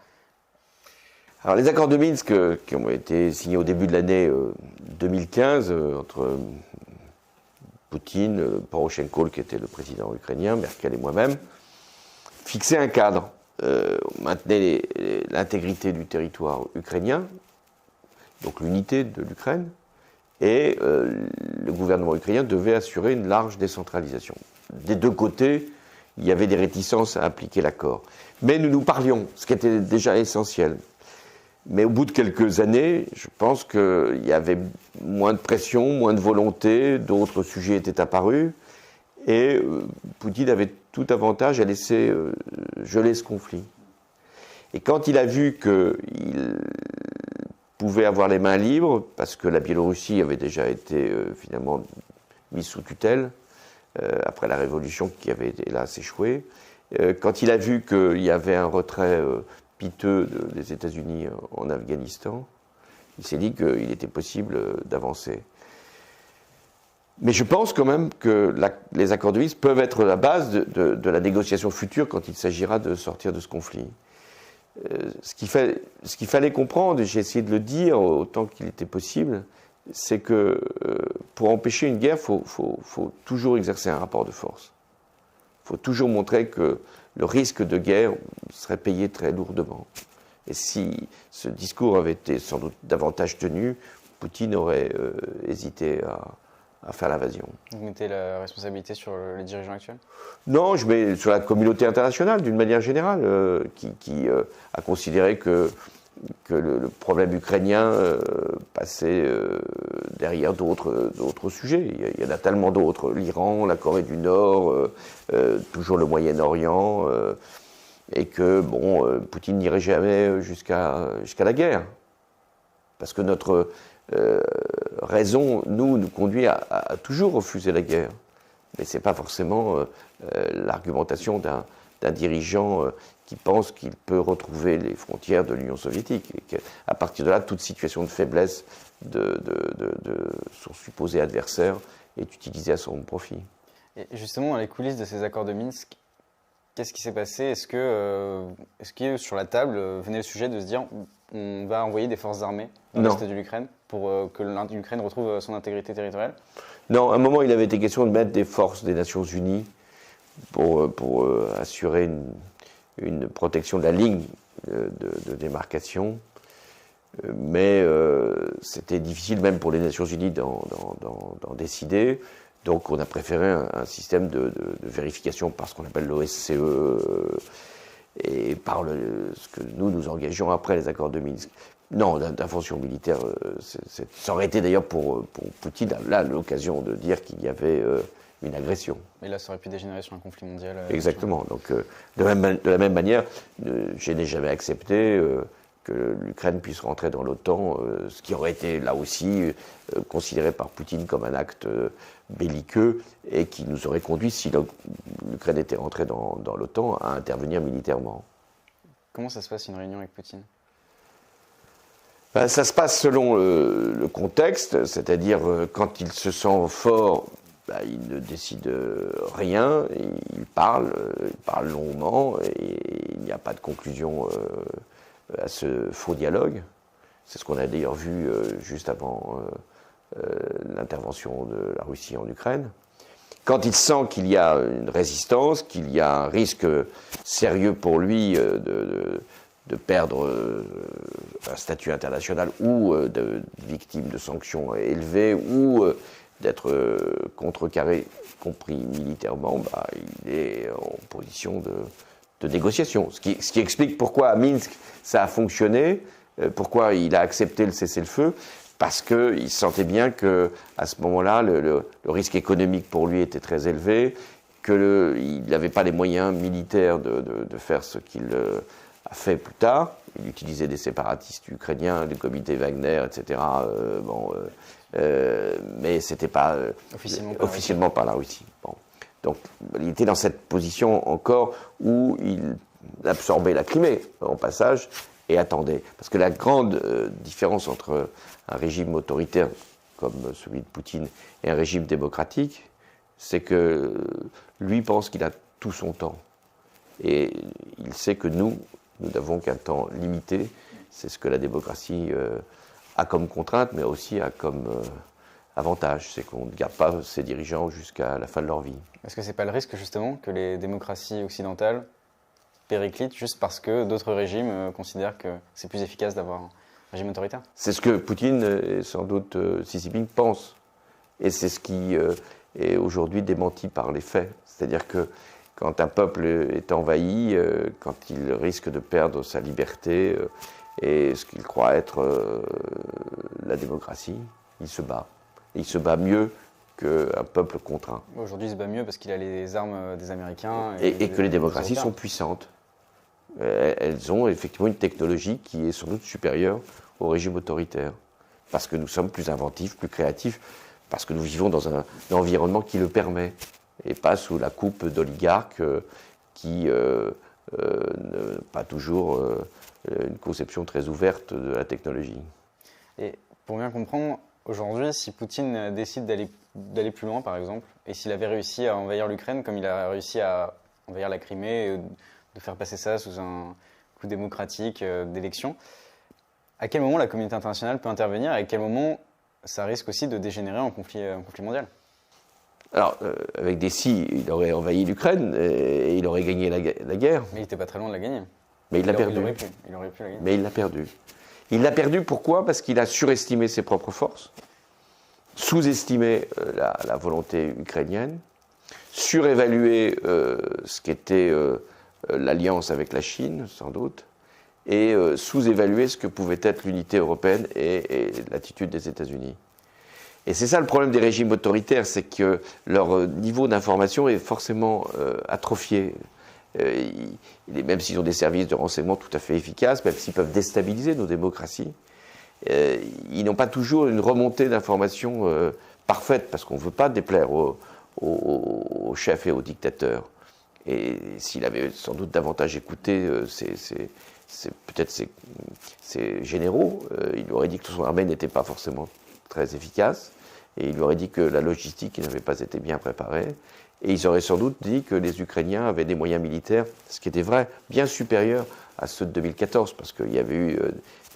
Alors les accords de Minsk qui ont été signés au début de l'année 2015 entre Poutine, Poroshenko qui était le président ukrainien, Merkel et moi-même, fixaient un cadre, maintenaient l'intégrité du territoire ukrainien, donc l'unité de l'Ukraine, et le gouvernement ukrainien devait assurer une large décentralisation. Des deux côtés, il y avait des réticences à appliquer l'accord. Mais nous nous parlions, ce qui était déjà essentiel. Mais au bout de quelques années, je pense qu'il y avait moins de pression, moins de volonté, d'autres sujets étaient apparus, et Poutine avait tout avantage à laisser geler ce conflit. Et quand il a vu qu'il pouvait avoir les mains libres, parce que la Biélorussie avait déjà été finalement mise sous tutelle, après la révolution qui avait hélas échoué, quand il a vu qu'il y avait un retrait piteux des États-Unis en Afghanistan, il s'est dit qu'il était possible d'avancer. Mais je pense quand même que les accords de Minsk peuvent être la base de la négociation future quand il s'agira de sortir de ce conflit. Ce qu'il fallait comprendre, et j'ai essayé de le dire autant qu'il était possible, c'est que pour empêcher une guerre, il faut toujours exercer un rapport de force. Il faut toujours montrer que le risque de guerre serait payé très lourdement. Et si ce discours avait été sans doute davantage tenu, Poutine aurait hésité à faire l'invasion. Vous mettez la responsabilité sur les dirigeants actuels? Non, je mets sur la communauté internationale, d'une manière générale, qui a considéré que le problème ukrainien passait derrière d'autres sujets. Il y en a tellement d'autres. L'Iran, la Corée du Nord, toujours le Moyen-Orient, et que Poutine n'irait jamais jusqu'à la guerre. Parce que notre raison, nous conduit à toujours refuser la guerre. Mais ce n'est pas forcément l'argumentation d'un dirigeant qui pense qu'il peut retrouver les frontières de l'Union soviétique. Et qu'à partir de là, toute situation de faiblesse de son supposé adversaire est utilisée à son profit. Et justement, dans les coulisses de ces accords de Minsk, qu'est-ce qui s'est passé? Est-ce que sur la table venait le sujet de se dire on va envoyer des forces armées dans l'est de l'Ukraine pour que l'Ukraine retrouve son intégrité territoriale? Non, à un moment, il avait été question de mettre des forces des Nations Unies pour assurer une protection de la ligne de démarcation. Mais c'était difficile même pour les Nations Unies d'en décider. Donc on a préféré un système de vérification par ce qu'on appelle l'OSCE et par ce que nous engageons après les accords de Minsk. Non, d'intervention militaire, ça aurait été d'ailleurs pour Poutine là l'occasion de dire qu'il y avait une agression. Mais là, ça aurait pu dégénérer sur un conflit mondial. Exactement. Donc de la même manière, je n'ai jamais accepté que l'Ukraine puisse rentrer dans l'OTAN, ce qui aurait été là aussi considéré par Poutine comme un acte belliqueux et qui nous aurait conduit, si l'Ukraine était rentrée dans l'OTAN, à intervenir militairement. Comment ça se passe une réunion avec Poutine? Ça se passe selon le contexte, c'est-à-dire quand il se sent fort, il ne décide rien, il parle longuement et il n'y a pas de conclusion à ce faux dialogue. C'est ce qu'on a d'ailleurs vu juste avant l'intervention de la Russie en Ukraine. Quand il sent qu'il y a une résistance, qu'il y a un risque sérieux pour lui de perdre un statut international ou de victime de sanctions élevées ou d'être contrecarré, compris militairement, il est en position de négociation. Ce qui explique pourquoi à Minsk ça a fonctionné, pourquoi il a accepté le cessez-le-feu, parce qu'il sentait bien qu'à ce moment-là, le risque économique pour lui était très élevé, qu'il n'avait pas les moyens militaires de faire ce qu'il a fait plus tard. Il utilisait des séparatistes ukrainiens, du comité Wagner, etc. Mais ce n'était pas officiellement par la Russie. Bon. Donc il était dans cette position encore où il absorbait la Crimée en passage et attendait. Parce que la grande différence entre un régime autoritaire comme celui de Poutine et un régime démocratique, c'est que lui pense qu'il a tout son temps. Et il sait que nous n'avons qu'un temps limité. C'est ce que la démocratie a comme contrainte, mais aussi a comme avantage. C'est qu'on ne garde pas ses dirigeants jusqu'à la fin de leur vie. Est-ce que c'est pas le risque, justement, que les démocraties occidentales périclitent juste parce que d'autres régimes considèrent que c'est plus efficace d'avoir un régime autoritaire? C'est ce que Poutine et sans doute Xi Jinping pensent. Et c'est ce qui est aujourd'hui démenti par les faits. C'est-à-dire que quand un peuple est envahi, quand il risque de perdre sa liberté et ce qu'il croit être la démocratie, il se bat. Et il se bat mieux qu'un peuple contraint. Aujourd'hui, il se bat mieux parce qu'il a les armes des Américains. Et que les démocraties sont puissantes. Elles ont effectivement une technologie qui est sans doute supérieure au régime autoritaire. Parce que nous sommes plus inventifs, plus créatifs, parce que nous vivons dans un environnement qui le permet. Et pas sous la coupe d'oligarques qui n'ont pas toujours une conception très ouverte de la technologie. Et pour bien comprendre, aujourd'hui, si Poutine décide d'aller plus loin, par exemple, et s'il avait réussi à envahir l'Ukraine comme il a réussi à envahir la Crimée, de faire passer ça sous un coup démocratique d'élection, à quel moment la communauté internationale peut intervenir et à quel moment ça risque aussi de dégénérer en conflit mondial? Alors, avec des si, il aurait envahi l'Ukraine et il aurait gagné la guerre. Mais il n'était pas très loin de la gagner. Mais il l'a perdu. Il aurait pu la gagner. Mais il l'a perdu. Il l'a perdu pourquoi? Parce qu'il a surestimé ses propres forces, sous-estimé la volonté ukrainienne, surévalué ce qu'était l'alliance avec la Chine, sans doute, et sous-évalué ce que pouvait être l'unité européenne et l'attitude des États-Unis. Et c'est ça le problème des régimes autoritaires, c'est que leur niveau d'information est forcément atrophié. Même s'ils ont des services de renseignement tout à fait efficaces, même s'ils peuvent déstabiliser nos démocraties, ils n'ont pas toujours une remontée d'informations parfaite, parce qu'on ne veut pas déplaire aux chefs et aux dictateurs. Et s'il avait sans doute davantage écouté peut-être ces généraux, il lui aurait dit que son armée n'était pas forcément très efficace, et il lui aurait dit que la logistique n'avait pas été bien préparée, et ils auraient sans doute dit que les Ukrainiens avaient des moyens militaires, ce qui était vrai, bien supérieurs à ceux de 2014, parce qu'il y avait eu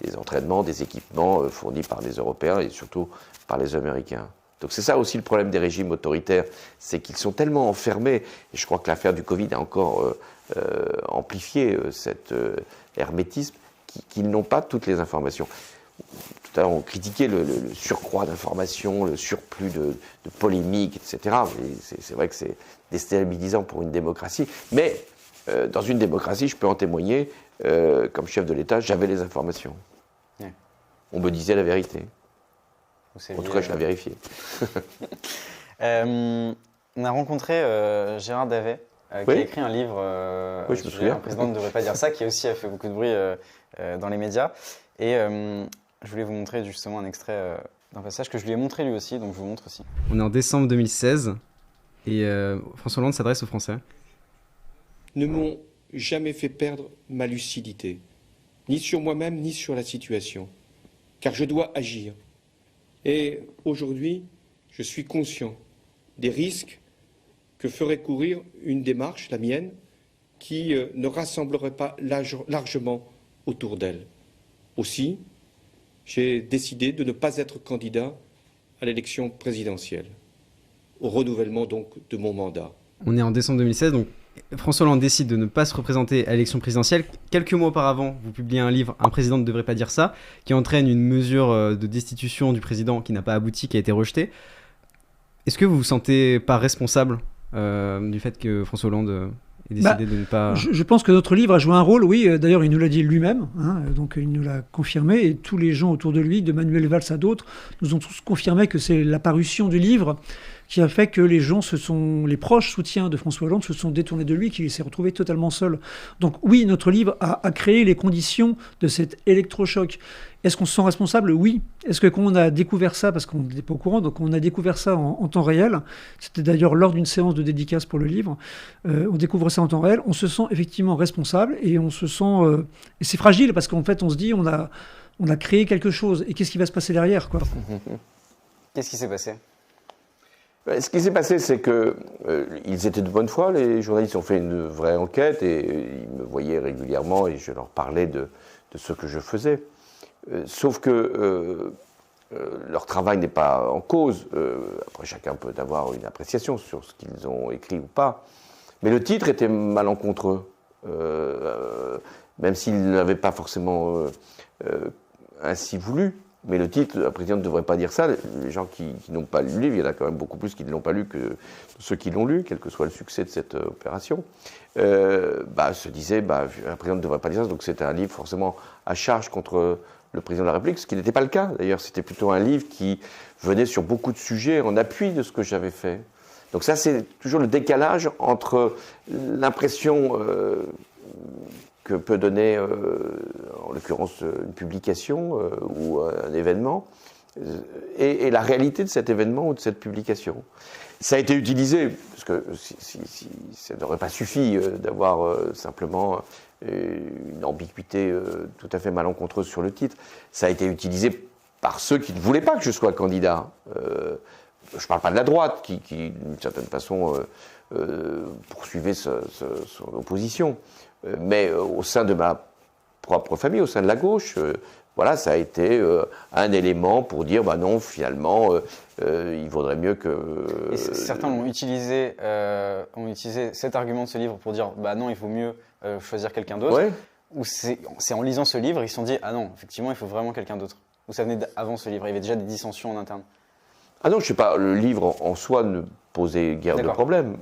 des entraînements, des équipements fournis par les Européens et surtout par les Américains. Donc c'est ça aussi le problème des régimes autoritaires, c'est qu'ils sont tellement enfermés, et je crois que l'affaire du Covid a encore amplifié cet hermétisme, qu'ils n'ont pas toutes les informations. Tout à l'heure, on critiquait le surcroît d'informations, le surplus de polémiques, etc. C'est vrai que c'est déstabilisant pour une démocratie. Mais dans une démocratie, je peux en témoigner, comme chef de l'État, j'avais les informations. Ouais. On me disait la vérité. En tout cas, je la vérifiais. On a rencontré Gérard Davet, qui a écrit un livre, oui, je me souviens. Le président ne devrait pas dire ça, qui aussi a fait beaucoup de bruit dans les médias. Et je voulais vous montrer justement un extrait d'un passage que je lui ai montré lui aussi, donc je vous montre aussi. On est en décembre 2016 et François Hollande s'adresse aux Français. Ne m'ont jamais fait perdre ma lucidité, ni sur moi-même, ni sur la situation, car je dois agir. Et aujourd'hui, je suis conscient des risques que ferait courir une démarche, la mienne, qui ne rassemblerait pas largement autour d'elle. Aussi, j'ai décidé de ne pas être candidat à l'élection présidentielle, au renouvellement donc de mon mandat. On est en décembre 2016, donc François Hollande décide de ne pas se représenter à l'élection présidentielle. Quelques mois auparavant, vous publiez un livre, Un président ne devrait pas dire ça, qui entraîne une mesure de destitution du président qui n'a pas abouti, qui a été rejetée. Est-ce que vous vous sentez pas responsable du fait que François Hollande ait décidé de ne pas... Je pense que notre livre a joué un rôle, oui. D'ailleurs, il nous l'a dit lui-même, donc il nous l'a confirmé. Et tous les gens autour de lui, de Manuel Valls à d'autres, nous ont tous confirmé que c'est la parution du livre qui a fait que les proches soutiens de François Hollande se sont détournés de lui, qu'il s'est retrouvé totalement seul. Donc oui, notre livre a créé les conditions de cet électrochoc. Est-ce qu'on se sent responsable? Oui. Est-ce que quand on a découvert ça, parce qu'on n'était pas au courant, donc on a découvert ça en temps réel, c'était d'ailleurs lors d'une séance de dédicace pour le livre, on découvre ça en temps réel, on se sent effectivement responsable et on se sent... et c'est fragile parce qu'en fait on se dit on a créé quelque chose et qu'est-ce qui va se passer derrière, quoi. Qu'est-ce qui s'est passé? Ce qui s'est passé, c'est qu'ils étaient de bonne foi, les journalistes ont fait une vraie enquête et ils me voyaient régulièrement et je leur parlais de ce que je faisais. Sauf que leur travail n'est pas en cause. Après, chacun peut avoir une appréciation sur ce qu'ils ont écrit ou pas. Mais le titre était malencontreux, même s'il n'avait pas forcément ainsi voulu. Mais le titre, la présidente ne devrait pas dire ça. Les gens qui n'ont pas lu le livre, il y en a quand même beaucoup plus qui ne l'ont pas lu que ceux qui l'ont lu, quel que soit le succès de cette opération, se disaient, la présidente ne devrait pas dire ça. Donc c'était un livre forcément à charge contre le président de la République, ce qui n'était pas le cas. D'ailleurs, c'était plutôt un livre qui venait sur beaucoup de sujets en appui de ce que j'avais fait. Donc ça, c'est toujours le décalage entre l'impression que peut donner, en l'occurrence, une publication ou un événement, et la réalité de cet événement ou de cette publication. Ça a été utilisé, parce que ça n'aurait pas suffi d'avoir simplement une ambiguïté tout à fait malencontreuse sur le titre. Ça a été utilisé par ceux qui ne voulaient pas que je sois candidat. Je ne parle pas de la droite, qui d'une certaine façon, poursuivait son opposition. Mais au sein de ma propre famille, au sein de la gauche, voilà, ça a été un élément pour dire, non, finalement, il vaudrait mieux que... Et certains ont utilisé cet argument de ce livre pour dire, non, il vaut mieux choisir quelqu'un d'autre. Ouais. Ou c'est en lisant ce livre, ils se sont dit, ah non, effectivement, il faut vraiment quelqu'un d'autre. Ou ça venait avant ce livre, il y avait déjà des dissensions en interne. Ah non, je ne sais pas, le livre en soi ne posait guère de problème.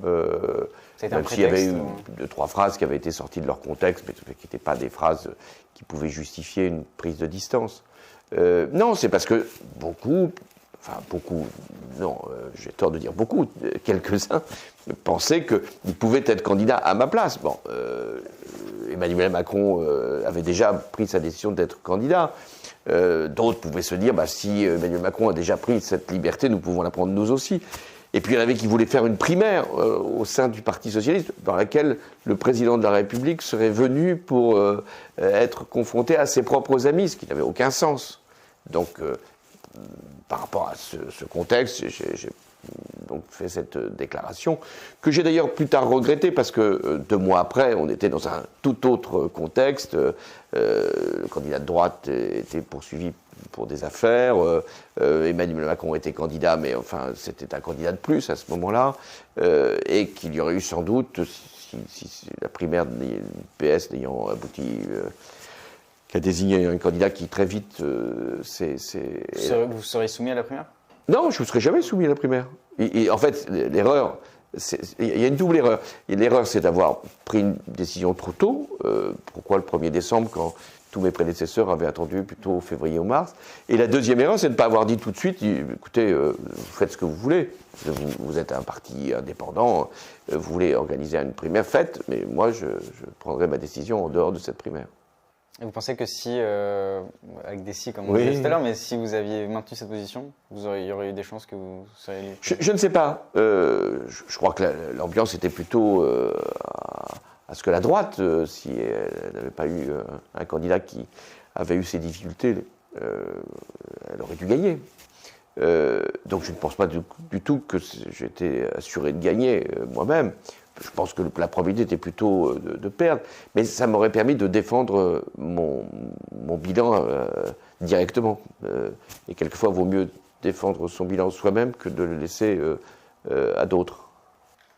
Même s'il y avait eu 2-3 phrases qui avaient été sorties de leur contexte, mais qui n'étaient pas des phrases qui pouvaient justifier une prise de distance. Non, c'est parce que j'ai tort de dire beaucoup, quelques-uns pensaient qu'ils pouvaient être candidats à ma place. Bon, Emmanuel Macron avait déjà pris sa décision d'être candidat. D'autres pouvaient se dire, si Emmanuel Macron a déjà pris cette liberté, nous pouvons la prendre nous aussi. Et puis il y en avait qui voulaient faire une primaire au sein du Parti socialiste, dans laquelle le président de la République serait venu pour être confronté à ses propres amis, ce qui n'avait aucun sens. Donc, par rapport à ce contexte, j'ai donc fait cette déclaration, que j'ai d'ailleurs plus tard regretté, parce que 2 mois après, on était dans un tout autre contexte. Le candidat de droite était poursuivi pour des affaires. Emmanuel Macron était candidat, mais enfin, c'était un candidat de plus à ce moment-là. Et qu'il y aurait eu sans doute, si la primaire du PS n'ayant abouti, qui a désigné un candidat qui très vite... Vous seriez soumis à la primaire? Non, je ne serais jamais soumis à la primaire. Et en fait, l'erreur, il y a une double erreur. Et l'erreur, c'est d'avoir pris une décision trop tôt. Pourquoi le 1er décembre, quand tous mes prédécesseurs avaient attendu plutôt février ou mars. Et la deuxième erreur, c'est de ne pas avoir dit tout de suite, écoutez, vous faites ce que vous voulez. Vous êtes un parti indépendant, vous voulez organiser une primaire, faites, mais moi, je prendrai ma décision en dehors de cette primaire. Et vous pensez que si, avec des si, comme on disait tout à l'heure, mais si vous aviez maintenu cette position, il y aurait eu des chances que vous seriez... Je ne sais pas. Je crois que l'ambiance était plutôt à ce que la droite, si elle n'avait pas eu un candidat qui avait eu ces difficultés, elle aurait dû gagner. Donc je ne pense pas du tout que j'étais assuré de gagner moi-même. Je pense que la probabilité était plutôt de perdre, mais ça m'aurait permis de défendre mon bilan directement. Et quelquefois, il vaut mieux défendre son bilan soi-même que de le laisser à d'autres.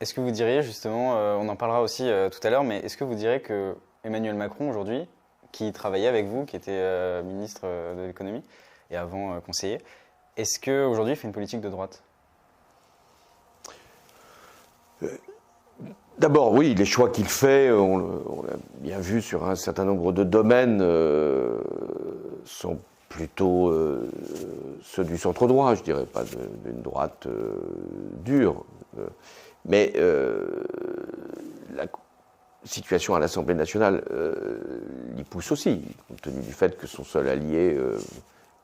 Est-ce que vous diriez justement, on en parlera aussi tout à l'heure, mais est-ce que vous diriez que Emmanuel Macron aujourd'hui, qui travaillait avec vous, qui était ministre de l'économie et avant conseiller, est-ce qu'aujourd'hui il fait une politique de droite ? D'abord, oui, les choix qu'il fait, on l'a bien vu sur un certain nombre de domaines, sont plutôt ceux du centre-droit, je dirais, pas d'une droite dure. Mais la situation à l'Assemblée nationale l'y pousse aussi, compte tenu du fait que son seul allié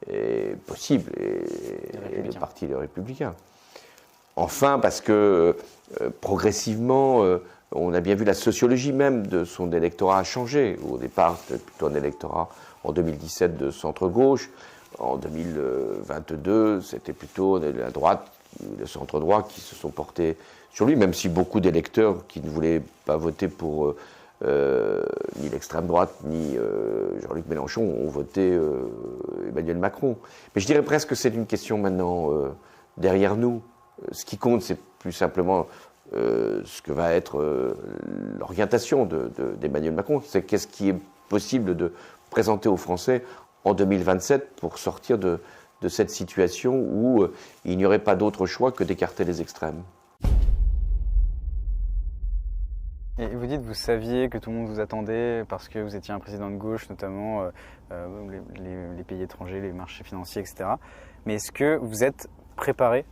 est possible, et le Parti des Républicains. Enfin, parce que progressivement, on a bien vu la sociologie même de son électorat a changé. Au départ, c'était plutôt un électorat en 2017 de centre-gauche. En 2022, c'était plutôt la droite, le centre-droit qui se sont portés sur lui, même si beaucoup d'électeurs qui ne voulaient pas voter pour ni l'extrême droite ni Jean-Luc Mélenchon ont voté Emmanuel Macron. Mais je dirais presque que c'est une question maintenant derrière nous. Ce qui compte, c'est plus simplement ce que va être l'orientation d'Emmanuel Macron. C'est qu'est-ce qui est possible de présenter aux Français en 2027 pour sortir de cette situation où il n'y aurait pas d'autre choix que d'écarter les extrêmes. Et vous dites, vous saviez que tout le monde vous attendait parce que vous étiez un président de gauche, notamment les pays étrangers, les marchés financiers, etc. Mais est-ce que vous êtes préparé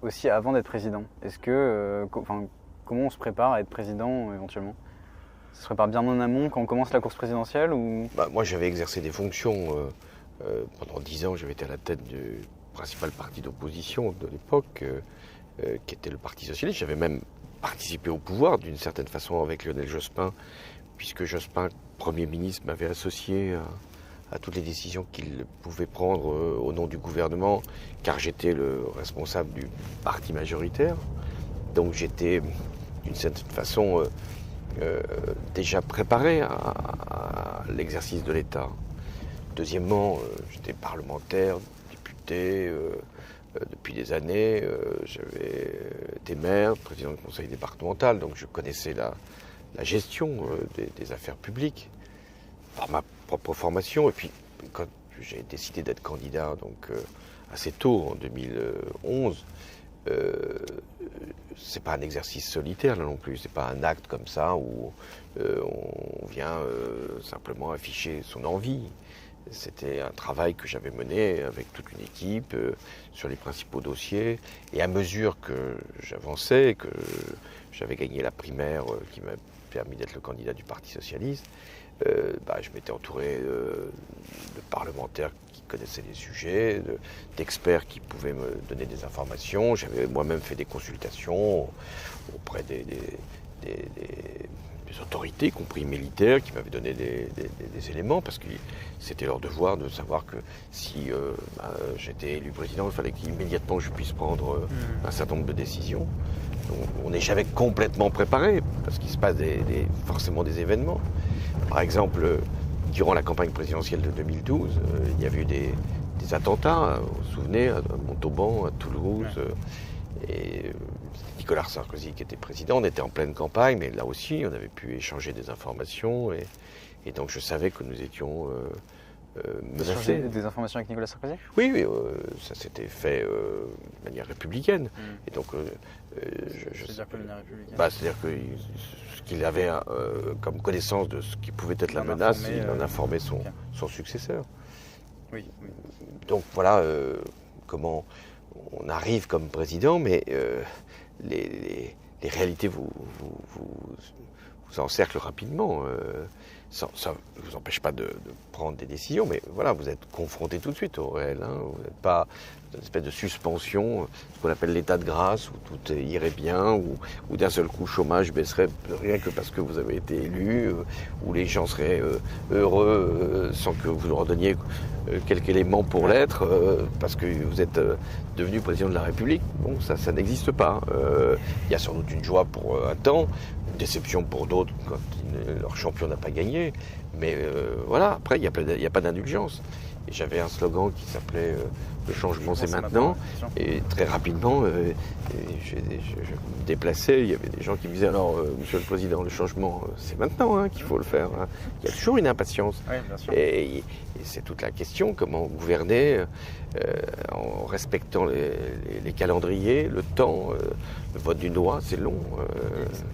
aussi avant d'être président? Est-ce que, comment on se prépare à être président éventuellement? Ça se prépare bien en amont quand on commence la course présidentielle ou... Moi, j'avais exercé des fonctions. Pendant 10 ans, j'avais été à la tête du principal parti d'opposition de l'époque, qui était le Parti socialiste. J'avais même participé au pouvoir d'une certaine façon avec Lionel Jospin, puisque Jospin, Premier ministre, m'avait associé à toutes les décisions qu'il pouvait prendre au nom du gouvernement, car j'étais le responsable du parti majoritaire. Donc j'étais d'une certaine façon déjà préparé à l'exercice de l'État. Deuxièmement, j'étais parlementaire, député depuis des années. J'avais été maire, président du conseil départemental, donc je connaissais la gestion des affaires publiques par ma propre formation. Et puis, quand j'ai décidé d'être candidat, donc assez tôt, en 2011, c'est pas un exercice solitaire là non plus, c'est pas un acte comme ça où on vient simplement afficher son envie. C'était un travail que j'avais mené avec toute une équipe sur les principaux dossiers, et à mesure que j'avançais, que j'avais gagné la primaire qui m'a permis d'être le candidat du Parti socialiste, je m'étais entouré de parlementaires qui connaissaient les sujets, d'experts qui pouvaient me donner des informations. J'avais moi-même fait des consultations auprès des autorités, y compris militaires, qui m'avaient donné des éléments, parce que c'était leur devoir de savoir que si j'étais élu président, il fallait qu'immédiatement je puisse prendre un certain nombre de décisions. Donc, on n'est jamais complètement préparé, parce qu'il se passe forcément des événements. Par exemple, durant la campagne présidentielle de 2012, il y avait eu des attentats, vous vous souvenez, à Montauban, à Toulouse, et Nicolas Sarkozy qui était président. On était en pleine campagne, mais là aussi, on avait pu échanger des informations, et donc je savais que nous étions menacés. Des informations avec Nicolas Sarkozy? Oui, ça s'était fait de manière républicaine. Et donc, C'est-à-dire que de manière républicaine? C'est-à-dire que ce qu'il avait comme connaissance de ce qui pouvait être la menace, il en informait son successeur. Oui. Donc voilà comment on arrive comme président, mais les réalités vous encerclent rapidement. Ça ne vous empêche pas de prendre des décisions, mais voilà, vous êtes confronté tout de suite au réel. Vous n'êtes pas dans une espèce de suspension, ce qu'on appelle l'état de grâce, où tout irait bien, où d'un seul coup, chômage baisserait rien que parce que vous avez été élu, où les gens seraient heureux sans que vous leur donniez quelques éléments pour l'être, parce que vous êtes devenu président de la République. Bon, ça n'existe pas. Il y a sans doute une joie pour un temps, une déception pour d'autres quand leur champion n'a pas gagné. Mais voilà, après, il n'y a pas d'indulgence. Et j'avais un slogan qui s'appelait le changement c'est maintenant. Et très rapidement, je me déplaçais, il y avait des gens qui me disaient alors, monsieur le président, le changement c'est maintenant qu'il faut le faire. Il y a toujours une impatience. Oui, bien sûr. Et c'est toute la question, comment gouverner en respectant les calendriers, le temps. Le vote d'une loi, c'est long.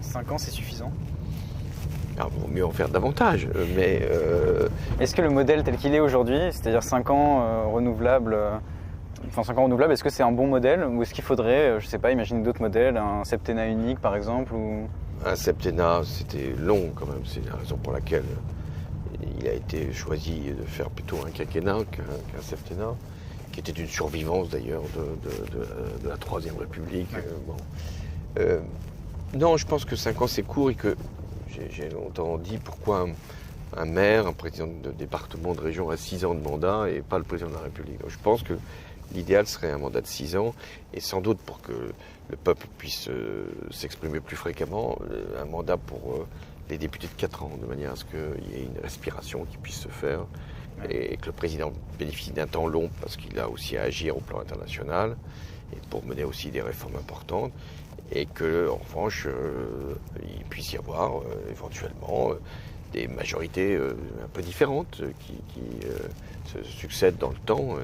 5 ans, c'est suffisant? Alors, il vaut mieux en faire davantage, mais... Est-ce que le modèle tel qu'il est aujourd'hui, c'est-à-dire 5 ans renouvelables, 5 ans renouvelables, est-ce que c'est un bon modèle ou est-ce qu'il faudrait, je sais pas, imaginer d'autres modèles, un septennat unique par exemple ou... Un septennat, c'était long quand même, c'est la raison pour laquelle il a été choisi de faire plutôt un quinquennat qu'un septennat, qui était une survivance d'ailleurs de la Troisième République. Non, je pense que 5 ans c'est court et que j'ai longtemps dit pourquoi un maire, un président de département, de région a 6 ans de mandat et pas le président de la République. Donc, je pense que l'idéal serait un mandat de 6 ans et sans doute pour que le peuple puisse s'exprimer plus fréquemment, un mandat pour les députés de 4 ans, de manière à ce qu'il y ait une respiration qui puisse se faire et que le président bénéficie d'un temps long parce qu'il a aussi à agir au plan international et pour mener aussi des réformes importantes et que en revanche il puisse y avoir éventuellement des majorités un peu différentes qui se succèdent dans le temps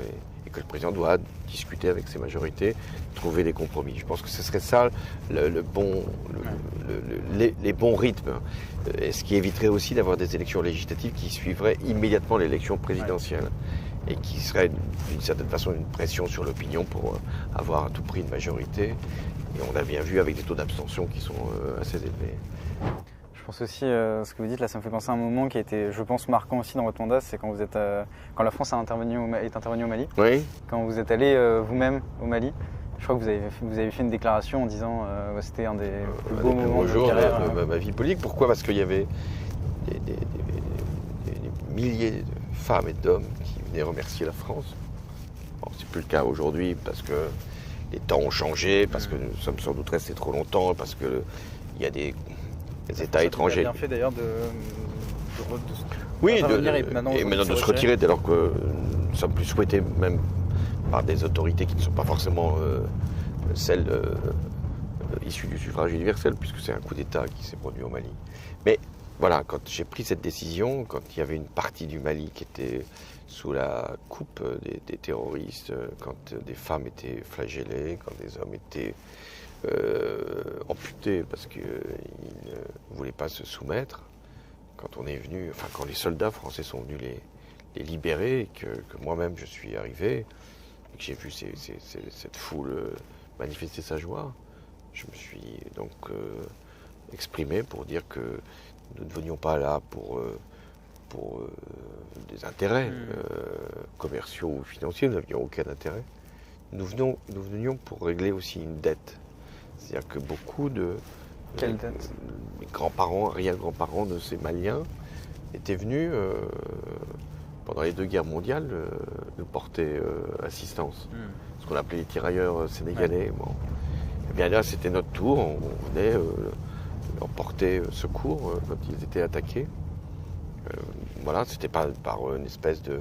et que le président doit discuter avec ces majorités, trouver des compromis. Je pense que ce serait ça les bons rythmes. Et ce qui éviterait aussi d'avoir des élections législatives qui suivraient immédiatement l'élection présidentielle et qui serait d'une certaine façon une pression sur l'opinion pour avoir à tout prix une majorité. Et on a bien vu avec des taux d'abstention qui sont assez élevés. Je pense aussi, ce que vous dites là, ça me fait penser à un moment qui a été, je pense, marquant aussi dans votre mandat, c'est quand quand la France est intervenue au Mali. Oui. Quand vous êtes allé vous-même au Mali. Je crois que vous avez fait une déclaration en disant que c'était un des plus beaux moments de votre carrière. De ma vie politique. Pourquoi ? Parce qu'il y avait des milliers de femmes et d'hommes qui venaient remercier la France. Bon, c'est plus le cas aujourd'hui parce que les temps ont changé, parce que nous sommes sans doute restés trop longtemps, parce qu'il y a des États étrangers. Vous avez bien fait d'ailleurs et maintenant de se retirer dès lors que nous sommes plus souhaités même par des autorités qui ne sont pas forcément celles issues du suffrage universel, puisque c'est un coup d'État qui s'est produit au Mali. Mais voilà, quand j'ai pris cette décision, quand il y avait une partie du Mali qui était sous la coupe des terroristes, quand des femmes étaient flagellées, quand des hommes étaient amputés parce qu'ils ne voulaient pas se soumettre, quand on est venu, enfin quand les soldats français sont venus les libérer, et que moi-même je suis arrivé, et que j'ai vu cette foule manifester sa joie, je me suis donc exprimé pour dire que nous ne venions pas là pour des intérêts commerciaux ou financiers, nous n'avions aucun intérêt. Nous venions pour régler aussi une dette. C'est-à-dire que beaucoup de grands-parents, arrière-grands-parents de ces Maliens étaient venus, pendant les 2 guerres mondiales, nous porter assistance. Ce qu'on appelait les tirailleurs sénégalais. Bon. Et bien là, c'était notre tour, on venait leur porter secours quand ils étaient attaqués. Voilà, c'était pas par une espèce de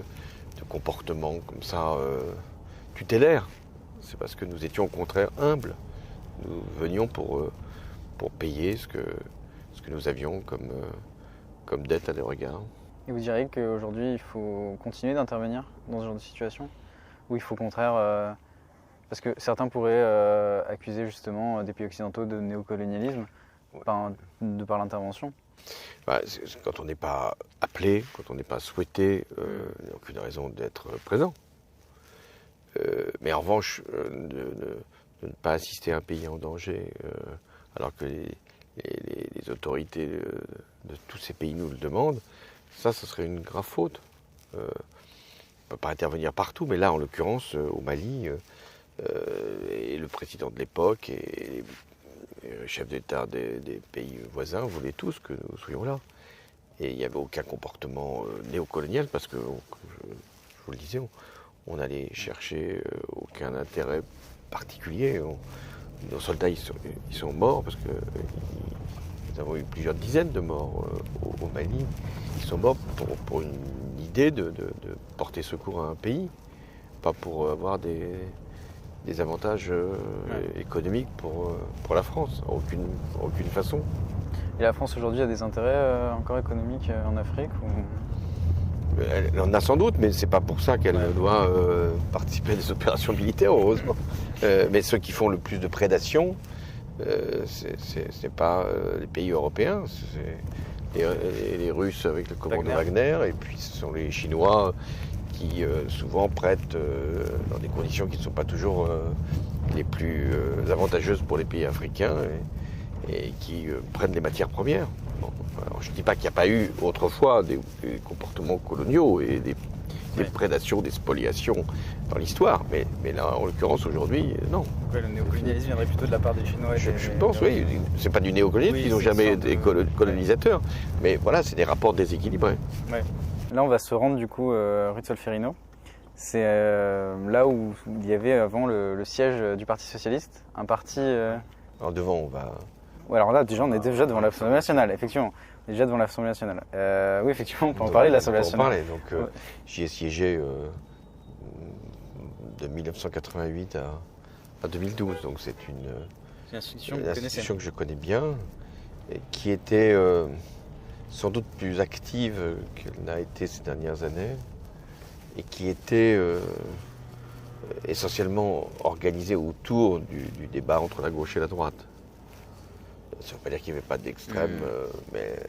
comportement comme ça tutélaire. C'est parce que nous étions au contraire humbles. Nous venions pour payer ce que nous avions comme dette à leur égard. Et vous diriez qu'aujourd'hui, il faut continuer d'intervenir dans ce genre de situation ? Ou il faut au contraire... parce que certains pourraient accuser justement des pays occidentaux de néocolonialisme de par l'intervention. Quand on n'est pas appelé, quand on n'est pas souhaité, il n'y a aucune raison d'être présent. Mais en revanche, de ne pas assister à un pays en danger, alors que les autorités de tous ces pays nous le demandent, ça, ce serait une grave faute. On ne peut pas intervenir partout, mais là, en l'occurrence, au Mali, et le président de l'époque et les chefs d'État des pays voisins voulaient tous que nous soyons là. Et il n'y avait aucun comportement néocolonial, parce que, je vous le disais, on allait chercher aucun intérêt particulier. Nos soldats, ils sont morts, parce que nous avons eu plusieurs dizaines de morts au Mali. Ils sont morts pour une idée de porter secours à un pays, pas pour avoir des avantages économiques pour la France, en aucune façon. Et la France aujourd'hui a des intérêts encore économiques en Afrique ou... Elle en a sans doute, mais c'est pas pour ça qu'elle doit participer à des opérations militaires, heureusement. Mais ceux qui font le plus de prédation, c'est pas les pays européens, c'est les Russes avec le commando Wagner, et puis ce sont les Chinois qui souvent prêtent dans des conditions qui ne sont pas toujours les plus avantageuses pour les pays africains et qui prennent les matières premières. Bon, alors, je ne dis pas qu'il n'y a pas eu autrefois des comportements coloniaux et des prédations, des spoliations dans l'histoire, mais là, en l'occurrence, aujourd'hui, non. Ouais, le néocolonialisme viendrait plutôt de la part des Chinois. Je pense, oui. C'est pas du néocolonialisme, ils n'ont jamais été colonisateurs, mais voilà, c'est des rapports déséquilibrés. Ouais. Là, on va se rendre du coup rue de Solferino. C'est là où il y avait avant le siège du Parti Socialiste, un parti... Alors devant, on va... Ouais, alors là, déjà, on est déjà devant l'Assemblée nationale, effectivement. On est déjà devant l'Assemblée nationale. Oui, effectivement, on peut en parler de l'Assemblée nationale. Donc, j'y ai siégé de 1988 à 2012, donc c'est une institution que je connais bien, et qui était sans doute plus active qu'elle n'a été ces dernières années, et qui était essentiellement organisée autour du débat entre la gauche et la droite. Ça ne veut pas dire qu'il n'y avait pas d'extrême, mais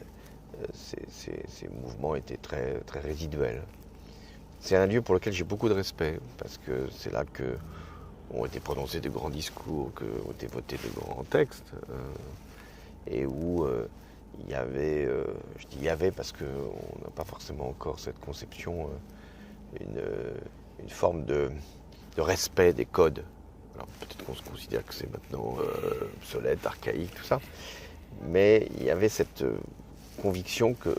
ces mouvements étaient très, très résiduels. C'est un lieu pour lequel j'ai beaucoup de respect, parce que c'est là qu'ont été prononcés de grands discours, qu'ont été votés de grands textes, et où il y avait, je dis il y avait parce qu'on n'a pas forcément encore cette conception, une forme de respect des codes. Alors peut-être qu'on se considère que c'est maintenant obsolète, archaïque, tout ça, mais il y avait cette conviction que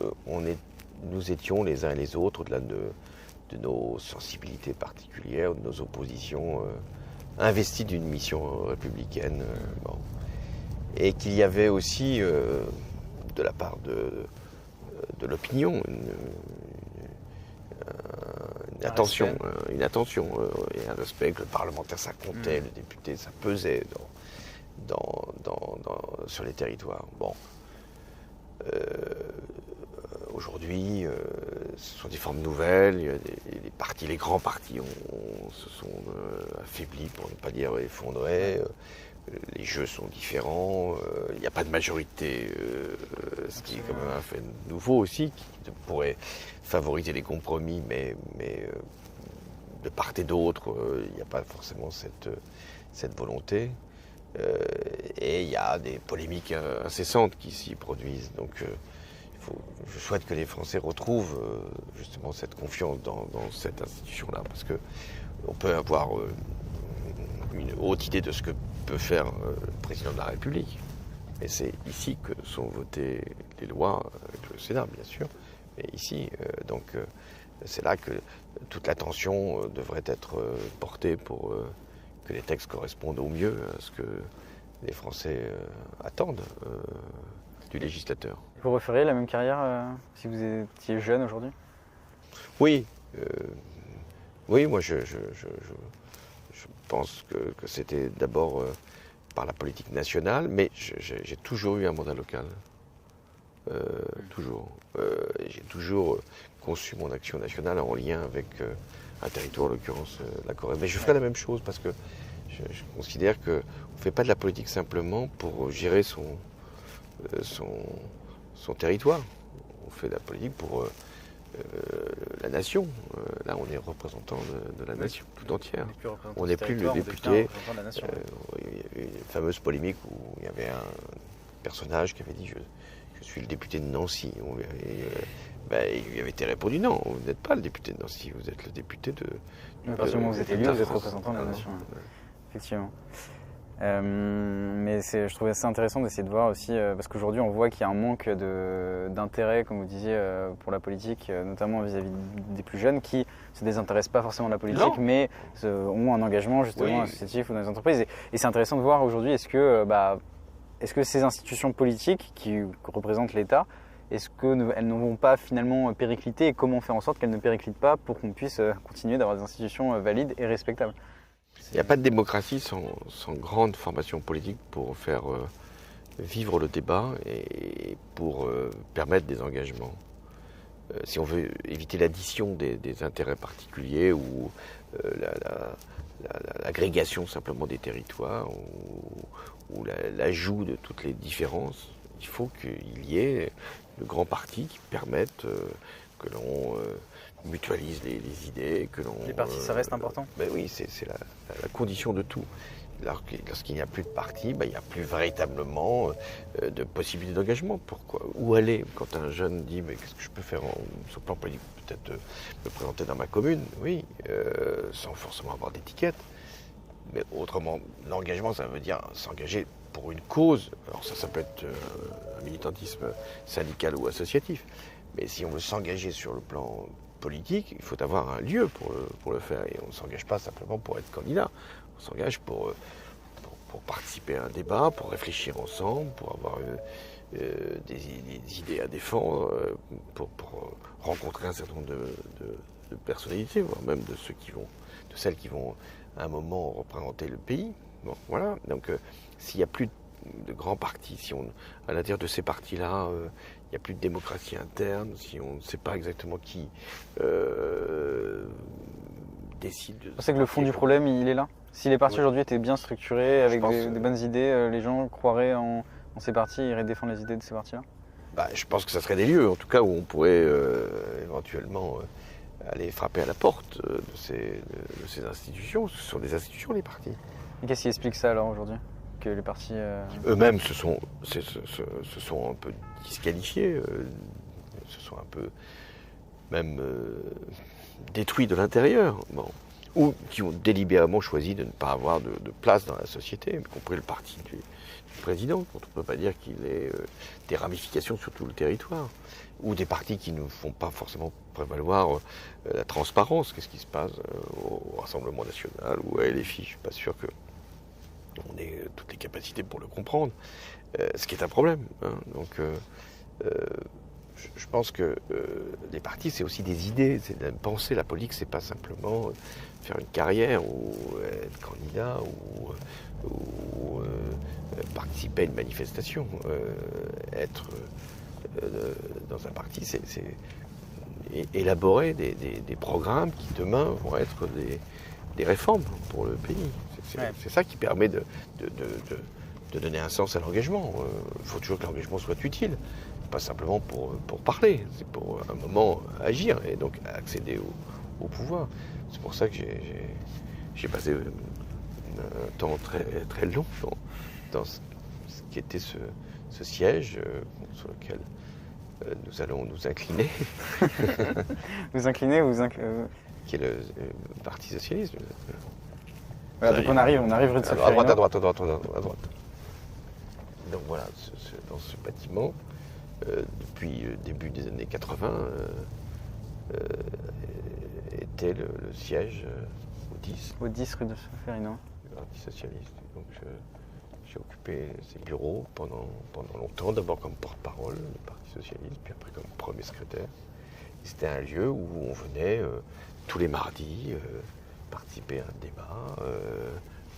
nous étions les uns et les autres, au-delà de nos sensibilités particulières, de nos oppositions, investis d'une mission républicaine. Bon. Et qu'il y avait aussi, de la part de l'opinion, une attention et un respect que le parlementaire, ça comptait, le député, ça pesait sur les territoires. Bon. Aujourd'hui, ce sont des formes nouvelles, les partis, les grands partis se sont affaiblis, pour ne pas dire effondrés. Les jeux sont différents, il n'y a pas de majorité, ce qui est quand même un fait nouveau aussi, qui pourrait favoriser les compromis, mais de part et d'autre, il n'y a pas forcément cette volonté. Et il y a des polémiques incessantes qui s'y produisent. Donc je souhaite que les Français retrouvent justement cette confiance dans cette institution-là, parce qu'on peut avoir une haute idée de ce que peut faire le président de la République. Et c'est ici que sont votées les lois, avec le Sénat bien sûr, mais ici, donc c'est là que toute l'attention devrait être portée pour que les textes correspondent au mieux à ce que les Français attendent du législateur. Vous referiez la même carrière si vous étiez jeune aujourd'hui ? Oui. Oui, moi je pense que c'était d'abord par la politique nationale, mais j'ai toujours eu un mandat local. Toujours. J'ai toujours conçu mon action nationale en lien avec un territoire, en l'occurrence la Corrèze. Mais je ferai la même chose parce que je considère qu'on ne fait pas de la politique simplement pour gérer son territoire. On fait de la politique pour la nation. Là, on est représentant de la nation tout entière. On n'est plus le député. Il y a eu une fameuse polémique où il y avait un personnage qui avait dit je suis le député de Nancy. Il lui avait été répondu non, vous n'êtes pas le député de Nancy, vous êtes le député de. À partir du moment où vous êtes élu, vous êtes représentant de la nation. Effectivement. Mais je trouvais ça intéressant d'essayer de voir aussi, parce qu'aujourd'hui on voit qu'il y a un manque d'intérêt, comme vous disiez, pour la politique, notamment vis-à-vis des plus jeunes qui ne se désintéressent pas forcément de la politique, mais ont un engagement justement associatif ou dans les entreprises. Et c'est intéressant de voir aujourd'hui, est-ce que ces institutions politiques qui représentent l'État, est-ce qu'elles ne vont pas finalement péricliter, et comment faire en sorte qu'elles ne périclitent pas pour qu'on puisse continuer d'avoir des institutions valides et respectables ? Il n'y a pas de démocratie sans grande formation politique pour faire vivre le débat et pour permettre des engagements. Si on veut éviter l'addition des intérêts particuliers ou l'agrégation simplement des territoires ou l'ajout de toutes les différences, Il faut qu'il y ait de grands partis qui permettent que l'on mutualise les idées, que l'on... Les partis, ça reste important. Ben oui, c'est la condition de tout. Lorsqu'il n'y a plus de partis, il n'y a plus véritablement de possibilité d'engagement. Pourquoi ? Où aller ? Quand un jeune dit mais qu'est-ce que je peux faire sur le plan politique ? Peut-être me présenter dans ma commune, oui, sans forcément avoir d'étiquette. Mais autrement, l'engagement, ça veut dire s'engager pour une cause. Alors ça peut être un militantisme syndical ou associatif. Mais si on veut s'engager sur le plan politique, il faut avoir un lieu pour le faire. Et on ne s'engage pas simplement pour être candidat. On s'engage pour participer à un débat, pour réfléchir ensemble, pour avoir des idées à défendre, pour rencontrer un certain nombre de personnalités, voire même de celles qui vont à un moment représenter le pays. Bon, voilà. Donc, s'il n'y a plus de grands partis, si à l'intérieur de ces partis-là, il n'y a plus de démocratie interne, si on ne sait pas exactement qui décide. Vous pensez que le fond du problème, il est là ? Si les partis aujourd'hui étaient bien structurés, avec des bonnes idées, les gens croiraient en ces partis, iraient défendre les idées de ces partis-là ? Je pense que ça serait des lieux, en tout cas, où on pourrait éventuellement aller frapper à la porte de ces institutions. Ce sont des institutions, les partis. Et qu'est-ce qui explique ça alors aujourd'hui ? Que les partis... Eux-mêmes se sont un peu disqualifiés, se sont un peu même détruits de l'intérieur. Bon. Ou qui ont délibérément choisi de ne pas avoir de place dans la société, y compris le parti du président, dont on ne peut pas dire qu'il ait des ramifications sur tout le territoire. Ou des partis qui ne font pas forcément prévaloir la transparence. Qu'est-ce qui se passe au Rassemblement National ou à LFI ? Je ne suis pas sûr qu'on ait toutes les capacités pour le comprendre. Ce qui est un problème. Hein. Donc, je pense que les partis, c'est aussi des idées, c'est de penser. La politique, c'est pas simplement faire une carrière ou être candidat ou participer à une manifestation. Être dans un parti, c'est élaborer des programmes qui demain vont être des réformes pour le pays. C'est ça qui permet de donner un sens à l'engagement. Il faut toujours que l'engagement soit utile. Pas simplement pour parler, c'est pour un moment agir et donc accéder au pouvoir. C'est pour ça que j'ai passé un temps très, très long dans ce qui était ce siège sur lequel nous allons nous incliner. Vous inclinez ou Qui est le Parti Socialiste. Voilà, donc on arrive rue de Solferino. À droite. Donc voilà, dans ce bâtiment, depuis le début des années 80, était le siège au 10. Au 10 rue de Solferino. Du Parti Socialiste. Donc j'ai occupé ces bureaux pendant longtemps, d'abord comme porte-parole du Parti Socialiste, puis après comme premier secrétaire. C'était un lieu où on venait tous les mardis participer à un débat,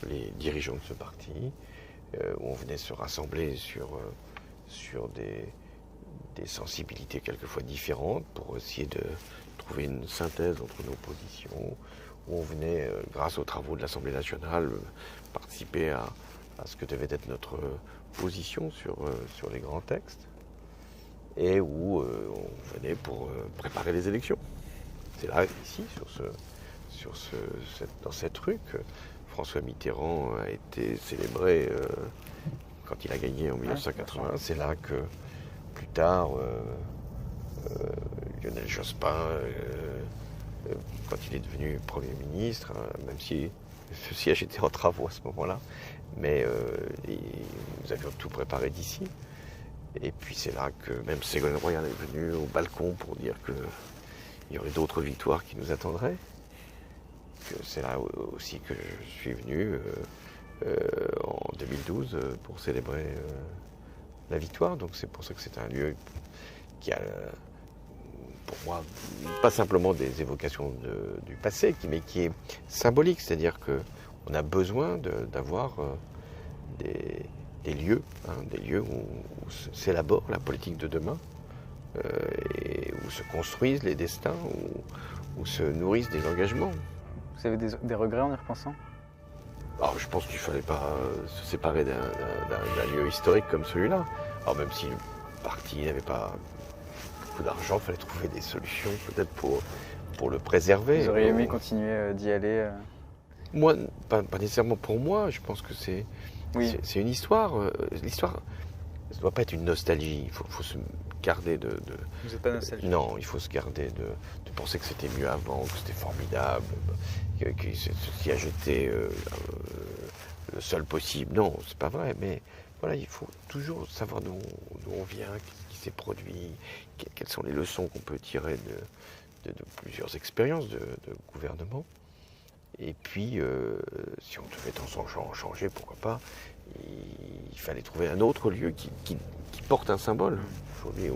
les dirigeants de ce parti, où on venait se rassembler sur des sensibilités quelquefois différentes pour essayer de trouver une synthèse entre nos positions, où on venait, grâce aux travaux de l'Assemblée nationale, participer à ce que devait être notre position sur les grands textes, et où on venait pour préparer les élections. C'est là, ici, dans cette rue, que François Mitterrand a été célébré quand il a gagné en 1980. C'est là que, plus tard, Lionel Jospin, quand il est devenu Premier ministre, même si ce siège était en travaux à ce moment-là, mais nous avions tout préparé d'ici. Et puis c'est là que même Ségolène Royal est venue au balcon pour dire qu'il y aurait d'autres victoires qui nous attendraient. C'est là aussi que je suis venu en 2012 pour célébrer la victoire. Donc c'est pour ça que c'est un lieu qui a, pour moi, pas simplement des évocations du passé, mais qui est symbolique. C'est-à-dire qu'on a besoin d'avoir des lieux, des lieux où s'élabore la politique de demain, et où se construisent les destins, où se nourrissent des engagements. Vous avez des regrets en y repensant ? Alors, je pense qu'il ne fallait pas se séparer d'un lieu historique comme celui-là. Alors même si le parti n'avait pas beaucoup d'argent, il fallait trouver des solutions peut-être pour le préserver. Vous auriez aimé continuer d'y aller Moi, pas nécessairement pour moi, je pense que c'est une histoire. L'histoire, ça ne doit pas être une nostalgie, il faut se garder de... Vous n'êtes pas nostalgique? Non, il faut se garder de penser que c'était mieux avant, que c'était formidable, que ceci a jeté le seul possible. Non, c'est pas vrai, mais voilà, il faut toujours savoir d'où on vient, ce qui s'est produit, quelles sont les leçons qu'on peut tirer de plusieurs expériences de gouvernement. Et puis, si on devait en changer, pourquoi pas, il fallait trouver un autre lieu qui porte un symbole. Aujourd'hui,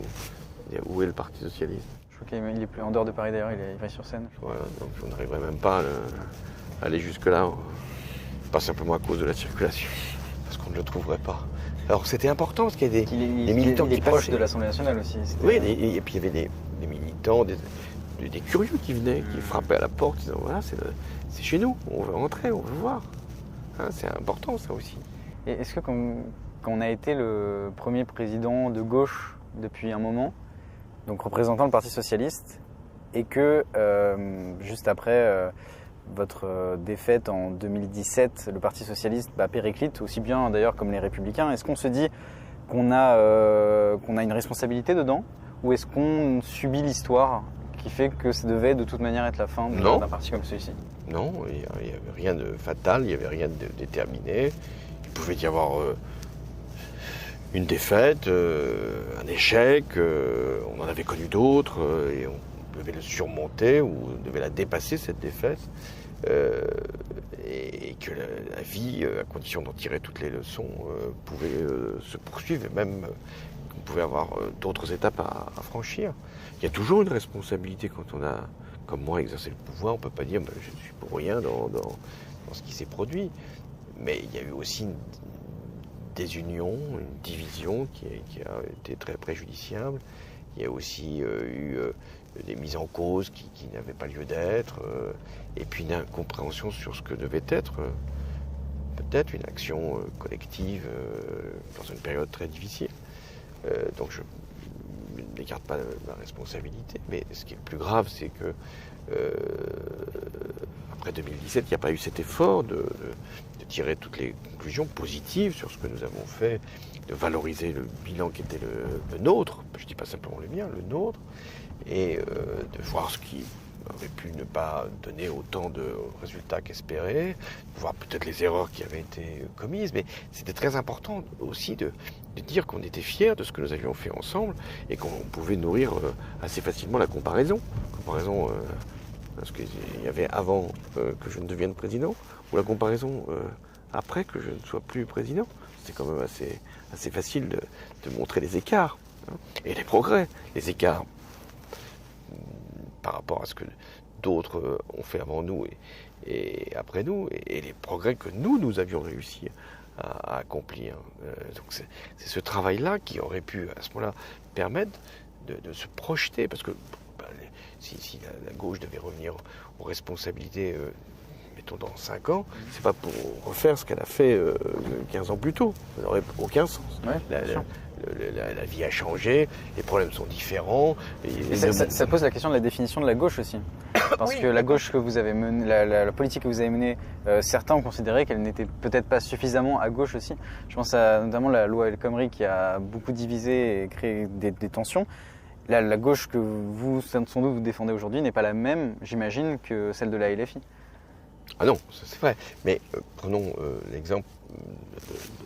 où est le Parti Socialiste? Je crois qu'il est plus en dehors de Paris d'ailleurs, il est sur scène. Voilà, donc on n'arriverait même pas à aller jusque-là, pas simplement à cause de la circulation, parce qu'on ne le trouverait pas. Alors c'était important, parce qu'il y a des militants qui est proche passaient. de l'Assemblée nationale aussi. Oui, et puis il y avait des militants, des curieux qui venaient, qui frappaient à la porte, disant voilà, c'est chez nous, on veut rentrer, on veut voir. Hein, c'est important ça aussi. Et est-ce que quand on a été le premier président de gauche depuis un moment, donc représentant le Parti Socialiste, et que juste après votre défaite en 2017, le Parti Socialiste périclite, aussi bien d'ailleurs comme les Républicains, est-ce qu'on se dit qu'on a une responsabilité dedans, ou est-ce qu'on subit l'histoire qui fait que ça devait de toute manière être la fin d'un parti comme celui-ci? Non, il n'y avait rien de fatal, il n'y avait rien de déterminé. Il pouvait y avoir une défaite, un échec, on en avait connu d'autres, et on devait le surmonter ou on devait la dépasser, cette défaite. Et que la vie, à condition d'en tirer toutes les leçons, pouvait se poursuivre, et même qu'on pouvait avoir d'autres étapes à franchir. Il y a toujours une responsabilité quand on a, comme moi, exercé le pouvoir. On ne peut pas dire je ne suis pour rien dans ce qui s'est produit. Mais il y a eu aussi une désunion, une division qui a été très préjudiciable. Il y a aussi eu des mises en cause qui n'avaient pas lieu d'être, et puis une incompréhension sur ce que devait être peut-être une action collective dans une période très difficile. Donc je n'écarte pas ma responsabilité, mais ce qui est le plus grave, c'est que après 2017, il n'y a pas eu cet effort de tirer toutes les conclusions positives sur ce que nous avons fait, de valoriser le bilan qui était le nôtre, je ne dis pas simplement le mien, le nôtre, et de voir ce qui aurait pu ne pas donner autant de résultats qu'espéré, voir peut-être les erreurs qui avaient été commises, mais c'était très important aussi de dire qu'on était fiers de ce que nous avions fait ensemble et qu'on pouvait nourrir assez facilement la comparaison à ce qu'il y avait avant que je ne devienne président, ou la comparaison après que je ne sois plus président. C'est quand même assez facile de montrer les écarts, hein, et les progrès, les écarts par rapport à ce que d'autres ont fait avant nous et après nous, et les progrès que nous avions réussi à accomplir. Donc c'est ce travail-là qui aurait pu, à ce moment-là, permettre de se projeter, parce que si la gauche devait revenir aux responsabilités, mettons dans 5 ans, c'est pas pour refaire ce qu'elle a fait 15 ans plus tôt. Ça n'aurait aucun sens. Ouais, la vie a changé, les problèmes sont différents. Et ça pose la question de la définition de la gauche aussi. Parce que la gauche que vous avez menée, la politique que vous avez menée, certains ont considéré qu'elle n'était peut-être pas suffisamment à gauche aussi. Je pense à notamment la loi El Khomri qui a beaucoup divisé et créé des tensions. La gauche que vous, sans doute, vous défendez aujourd'hui n'est pas la même, j'imagine, que celle de la LFI. Ah non, c'est vrai. Mais prenons l'exemple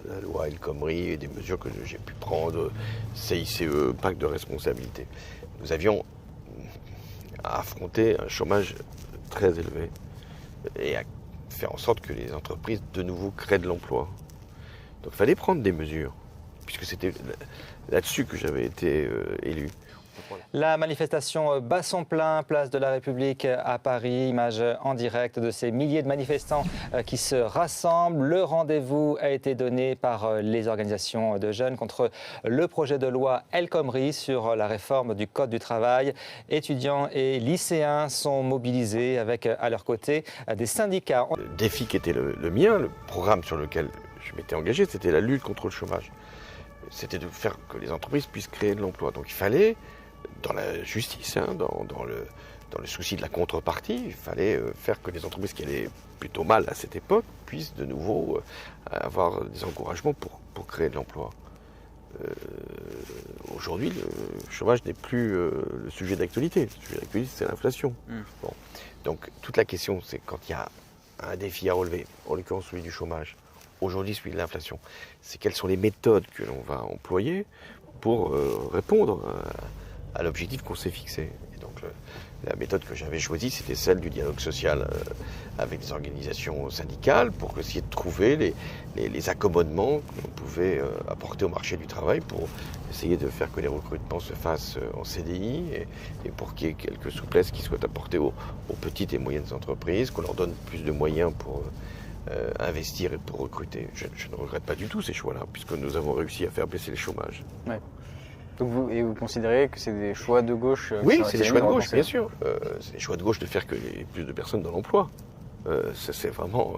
de la loi El Khomri et des mesures que j'ai pu prendre, CICE, pacte de responsabilité. Nous avions à affronter un chômage très élevé et à faire en sorte que les entreprises de nouveau créent de l'emploi. Donc il fallait prendre des mesures, puisque c'était là-dessus que j'avais été élu. La manifestation bat son plein, place de la République à Paris, image en direct de ces milliers de manifestants qui se rassemblent. Le rendez-vous a été donné par les organisations de jeunes contre le projet de loi El Khomri sur la réforme du Code du travail. Étudiants et lycéens sont mobilisés avec à leur côté des syndicats. Le défi qui était le mien, le programme sur lequel je m'étais engagé, c'était la lutte contre le chômage. c'était de faire que les entreprises puissent créer de l'emploi. Donc il fallait, dans la justice, dans le souci de la contrepartie, il fallait faire que les entreprises qui allaient plutôt mal à cette époque puissent de nouveau avoir des encouragements pour créer de l'emploi. Aujourd'hui, le chômage n'est plus le sujet d'actualité. Le sujet d'actualité, c'est l'inflation. Bon. Donc toute la question, c'est quand il y a un défi à relever, en l'occurrence celui du chômage, aujourd'hui celui de l'inflation, c'est quelles sont les méthodes que l'on va employer pour répondre à l'objectif qu'on s'est fixé. Et donc la méthode que j'avais choisie, c'était celle du dialogue social avec des organisations syndicales pour essayer de trouver les accommodements que l'on pouvait apporter au marché du travail pour essayer de faire que les recrutements se fassent en CDI et pour qu'il y ait quelques souplesses qui soient apportées aux petites et moyennes entreprises, qu'on leur donne plus de moyens pour investir et pour recruter. Je ne regrette pas du tout ces choix-là, puisque nous avons réussi à faire baisser le chômage. Ouais. Donc vous considérez que c'est des choix de gauche Oui, c'est des choix de gauche, bien sûr. C'est des choix de gauche de faire que plus de personnes dans l'emploi. C'est vraiment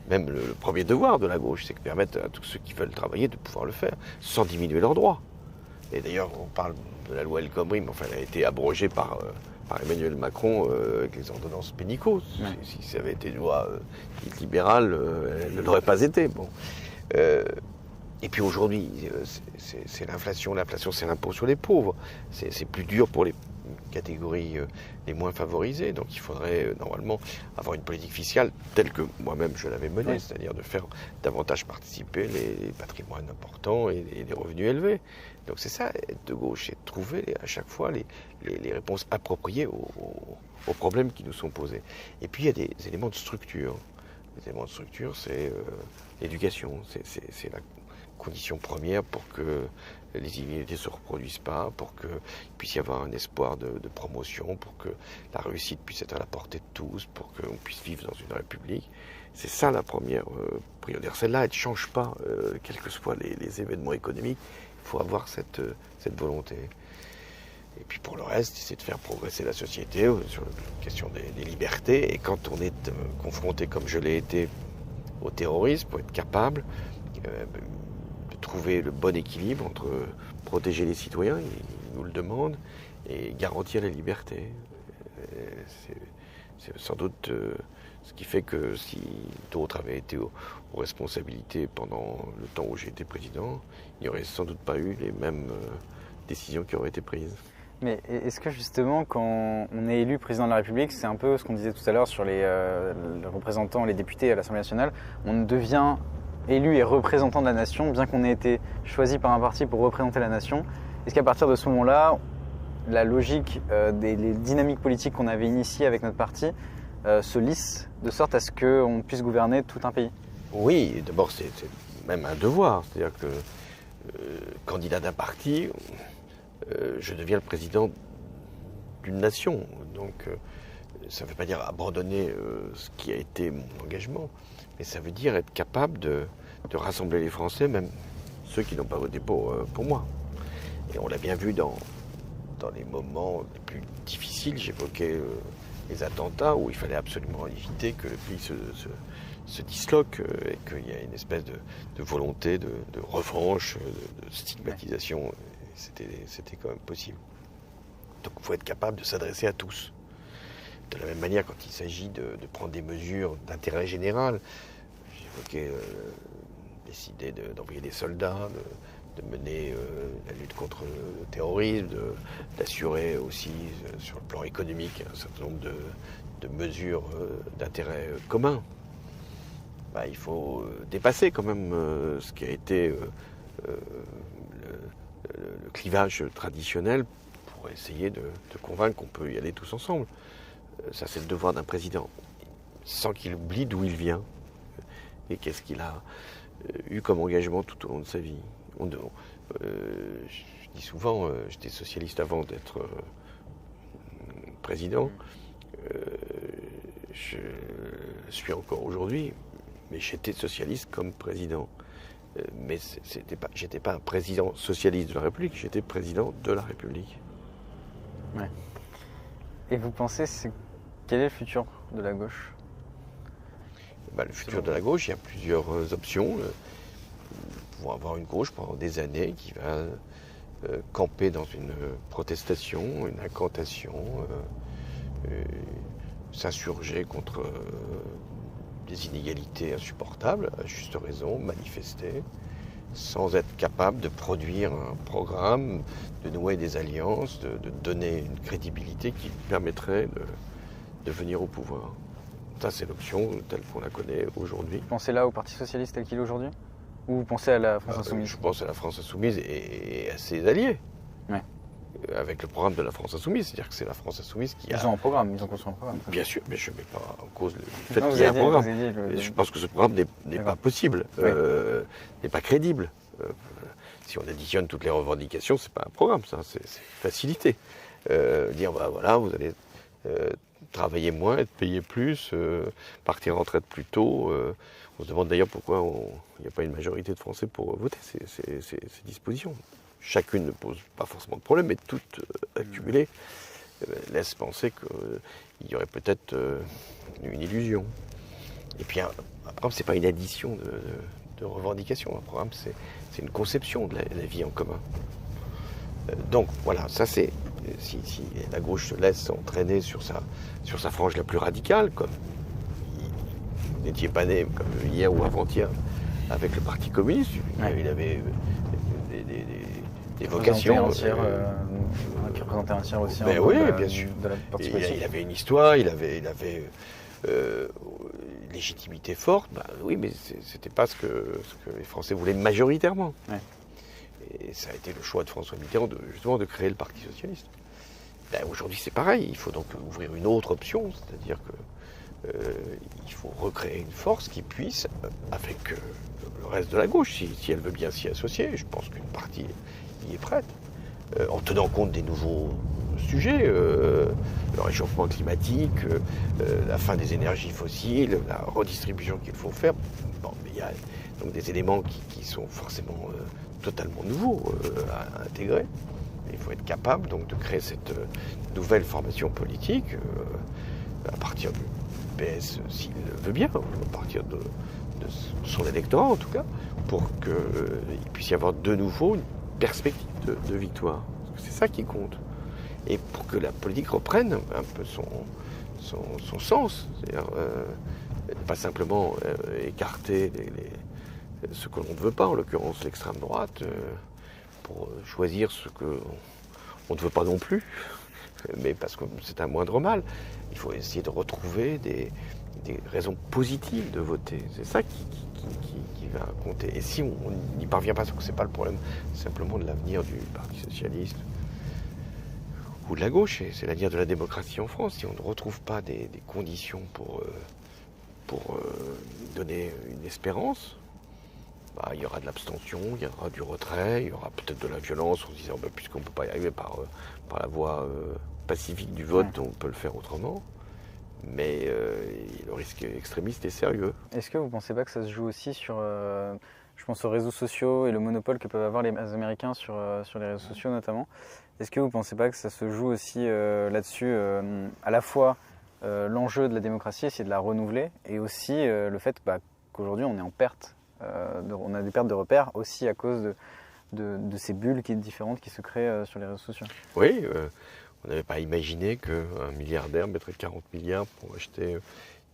même le premier devoir de la gauche, c'est de permettre à tous ceux qui veulent travailler de pouvoir le faire, sans diminuer leurs droits. Et d'ailleurs, on parle de la loi El Khomri, mais enfin, elle a été abrogée par Emmanuel Macron avec les ordonnances Pénicaud. Ouais. Si ça avait été une loi libérale, elle ne l'aurait pas été. Bon. Et puis aujourd'hui, c'est l'inflation. L'inflation, c'est l'impôt sur les pauvres. C'est plus dur pour les catégories les moins favorisées. Donc il faudrait normalement avoir une politique fiscale telle que moi-même je l'avais menée, oui. C'est-à-dire de faire davantage participer les patrimoines importants et les revenus élevés. Donc c'est ça, être de gauche, c'est de trouver à chaque fois les réponses appropriées aux problèmes qui nous sont posés. Et puis il y a des éléments de structure. Les éléments de structure, c'est l'éducation, c'est la condition première pour que les inégalités ne se reproduisent pas, pour qu'il puisse y avoir un espoir de promotion, pour que la réussite puisse être à la portée de tous, pour qu'on puisse vivre dans une république. C'est ça la première priorité. Celle-là, elle ne change pas, quels que soient les événements économiques. Il faut avoir cette volonté. Et puis pour le reste, c'est de faire progresser la société sur la question des libertés. Et quand on est confronté, comme je l'ai été, au terrorisme, pour être capable de trouver le bon équilibre entre protéger les citoyens, ils nous le demandent, et garantir les libertés. C'est sans doute ce qui fait que si d'autres avaient été aux responsabilités pendant le temps où j'ai été président, il n'y aurait sans doute pas eu les mêmes décisions qui auraient été prises. Mais est-ce que justement, quand on est élu président de la République, c'est un peu ce qu'on disait tout à l'heure sur les représentants, les députés à l'Assemblée nationale, on devient élu et représentant de la nation, bien qu'on ait été choisi par un parti pour représenter la nation. Est-ce qu'à partir de ce moment-là, la logique les dynamiques politiques qu'on avait initiées avec notre parti se lisse de sorte à ce qu'on puisse gouverner tout un pays? Oui, d'abord c'est même un devoir, c'est-à-dire que candidat d'un parti, je deviens le président d'une nation. Donc ça ne veut pas dire abandonner ce qui a été mon engagement, mais ça veut dire être capable de rassembler les Français, même ceux qui n'ont pas voté pour moi. Et on l'a bien vu dans les moments les plus difficiles. J'évoquais les attentats où il fallait absolument éviter que le pays se disloque et qu'il y ait une espèce de volonté de revanche, de stigmatisation. C'était quand même possible. Donc il faut être capable de s'adresser à tous. De la même manière, quand il s'agit de prendre des mesures d'intérêt général, j'évoquais décider d'envoyer des soldats, de mener la lutte contre le terrorisme, d'assurer aussi sur le plan économique un certain nombre de mesures d'intérêt commun. Il faut dépasser quand même ce qui a été le clivage traditionnel pour essayer de convaincre qu'on peut y aller tous ensemble. Ça, c'est le devoir d'un président, sans qu'il oublie d'où il vient et qu'est-ce qu'il a eu comme engagement tout au long de sa vie. Je dis souvent, j'étais socialiste avant d'être président. Je suis encore aujourd'hui, mais j'étais socialiste comme président. Mais j'étais pas un président socialiste de la République, j'étais président de la République. Ouais. Et vous pensez, quel est le futur de la gauche? Le futur de la gauche, il y a plusieurs options. vont avoir une gauche pendant des années qui va camper dans une protestation, une incantation, s'insurger contre des inégalités insupportables, à juste raison, manifester, sans être capable de produire un programme, de nouer des alliances, de donner une crédibilité qui permettrait de venir au pouvoir. Ça, c'est l'option telle qu'on la connaît aujourd'hui. Vous pensez là au Parti Socialiste tel qu'il est aujourd'hui? Ou vous pensez à la France Insoumise? Je pense à la France Insoumise et à ses alliés. Ouais. Avec le programme de la France Insoumise. C'est-à-dire que c'est la France Insoumise qui a... Ils ont un programme, ils ont construit un programme. Bien sûr, mais je ne mets pas en cause le fait Non, qu'il y ait un programme. dit, Je pense que ce programme n'est pas possible, n'est pas crédible. Si on additionne toutes les revendications, c'est pas un programme, ça, c'est facilité. Dire, bah, voilà, vous allez travailler moins, être payé plus, partir en retraite plus tôt. On se demande d'ailleurs pourquoi il n'y a pas une majorité de Français pour voter ces dispositions. Chacune ne pose pas forcément de problème, mais toutes accumulées laissent penser qu'il y aurait peut-être une illusion. Et puis un programme, ce n'est pas une addition de revendications. Un programme, c'est une conception de la vie en commun. Donc voilà, ça c'est... Si la gauche se laisse entraîner sur sa frange la plus radicale, comme vous n'étiez pas né, comme hier ou avant-hier, avec le Parti communiste, il avait des vocations. Qui représentait un tiers aussi oui, bien sûr. De la partie politique. Il avait une histoire, il avait une légitimité forte. Bah, oui, mais c'était pas ce que les Français voulaient majoritairement. Ouais. Et ça a été le choix de François Mitterrand justement de créer le Parti socialiste. Ben, aujourd'hui, c'est pareil. Il faut donc ouvrir une autre option, c'est-à-dire qu'il faut recréer une force qui puisse, avec le reste de la gauche, si elle veut bien s'y associer, je pense qu'une partie y est prête, en tenant compte des nouveaux sujets, le réchauffement climatique, la fin des énergies fossiles, la redistribution qu'il faut faire. Bon, mais il y a donc des éléments qui sont forcément totalement nouveaux à intégrer. Il faut être capable donc de créer cette nouvelle formation politique à partir du PS, s'il veut bien, à partir de son électorat en tout cas, pour qu'il puisse y avoir de nouveau une perspective de victoire. C'est ça qui compte. Et pour que la politique reprenne un peu son sens, c'est-à-dire pas simplement écarter ce que l'on ne veut pas, en l'occurrence l'extrême droite, pour choisir ce qu'on ne veut pas non plus, mais parce que c'est un moindre mal. Il faut essayer de retrouver des raisons positives de voter. C'est ça qui va compter. Et si on n'y parvient pas, ce n'est pas le problème simplement de l'avenir du Parti socialiste ou de la gauche, c'est l'avenir de la démocratie en France. Si on ne retrouve pas des conditions pour donner une espérance, il y aura de l'abstention, il y aura du retrait, il y aura peut-être de la violence en se disant puisqu'on ne peut pas y arriver par la voie pacifique du vote, on peut le faire autrement. Mais le risque extrémiste est sérieux. Est-ce que vous ne pensez pas que ça se joue aussi sur, je pense aux réseaux sociaux et le monopole que peuvent avoir les Américains sur les réseaux sociaux notamment? Est-ce que vous ne pensez pas que ça se joue aussi là-dessus, à la fois l'enjeu de la démocratie, essayer de la renouveler, et aussi le fait qu'aujourd'hui on est en perte, on a des pertes de repères aussi à cause de ces bulles différentes qui se créent sur les réseaux sociaux? Oui, on n'avait pas imaginé qu'un milliardaire mettrait 40 milliards pour acheter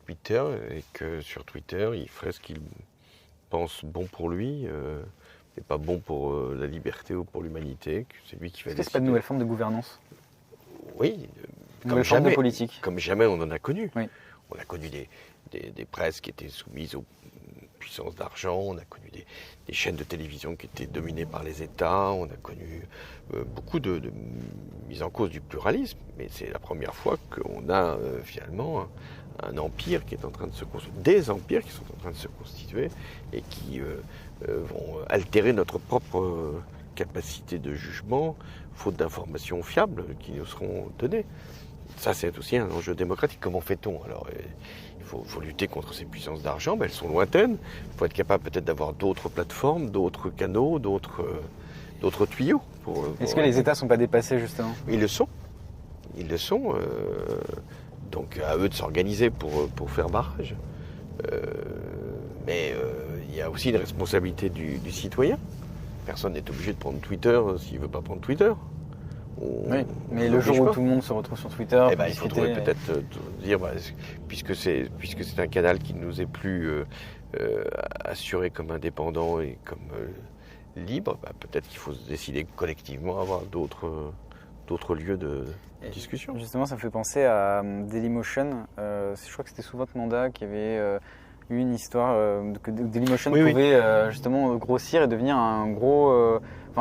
Twitter et que sur Twitter, il ferait ce qu'il pense bon pour lui et pas bon pour la liberté ou pour l'humanité. C'est lui qui va décider. Est-ce que c'est pas une nouvelle forme de gouvernance? Oui, une nouvelle forme de politique. Comme jamais on en a connu. Oui. On a connu des presses qui étaient soumises aux puissances d'argent, on a connu des chaînes de télévision qui étaient dominées par les États, on a connu beaucoup de mise en cause du pluralisme, mais c'est la première fois qu'on a finalement un empire qui est en train de se constituer, des empires qui sont en train de se constituer et qui vont altérer notre propre capacité de jugement, faute d'informations fiables qui nous seront données. Ça, c'est aussi un enjeu démocratique. Comment fait-on? Alors, il faut lutter contre ces puissances d'argent, mais elles sont lointaines. Il faut être capable peut-être d'avoir d'autres plateformes, d'autres canaux, d'autres tuyaux. Est-ce que les États ne sont pas dépassés, justement? Ils le sont. Ils le sont. Donc, à eux de s'organiser pour faire barrage. Mais il y a aussi une responsabilité du citoyen. Personne n'est obligé de prendre Twitter s'il ne veut pas prendre Twitter. Oui, mais le jour où tout le monde se retrouve sur Twitter, il faudrait peut-être dire, puisque c'est un canal qui ne nous est plus assuré comme indépendant et comme libre, peut-être qu'il faut se décider collectivement à avoir d'autres lieux de discussion. Justement, ça me fait penser à Dailymotion. Je crois que c'était sous votre mandat qu'il y avait eu une histoire que Dailymotion pouvait justement grossir et devenir un gros...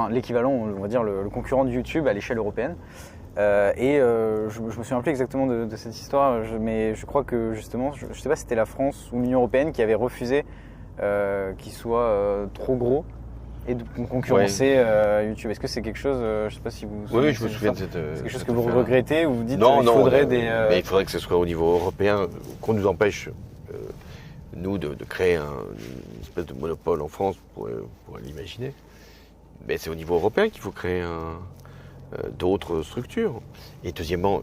l'équivalent, on va dire, le concurrent de YouTube à l'échelle européenne. Je me souviens plus exactement de cette histoire, mais je crois que justement, je ne sais pas si c'était la France ou l'Union européenne qui avait refusé qu'il soit trop gros et de concurrencer YouTube. Est-ce que c'est quelque chose, je ne sais pas si vous... Oui, je me souviens de cette... C'est quelque chose que vous regrettez ou vous dites qu'il faudrait mais il faudrait que ce soit au niveau européen, qu'on nous empêche, nous, de créer une espèce de monopole en France, pour l'imaginer. Mais c'est au niveau européen qu'il faut créer d'autres structures. Et deuxièmement,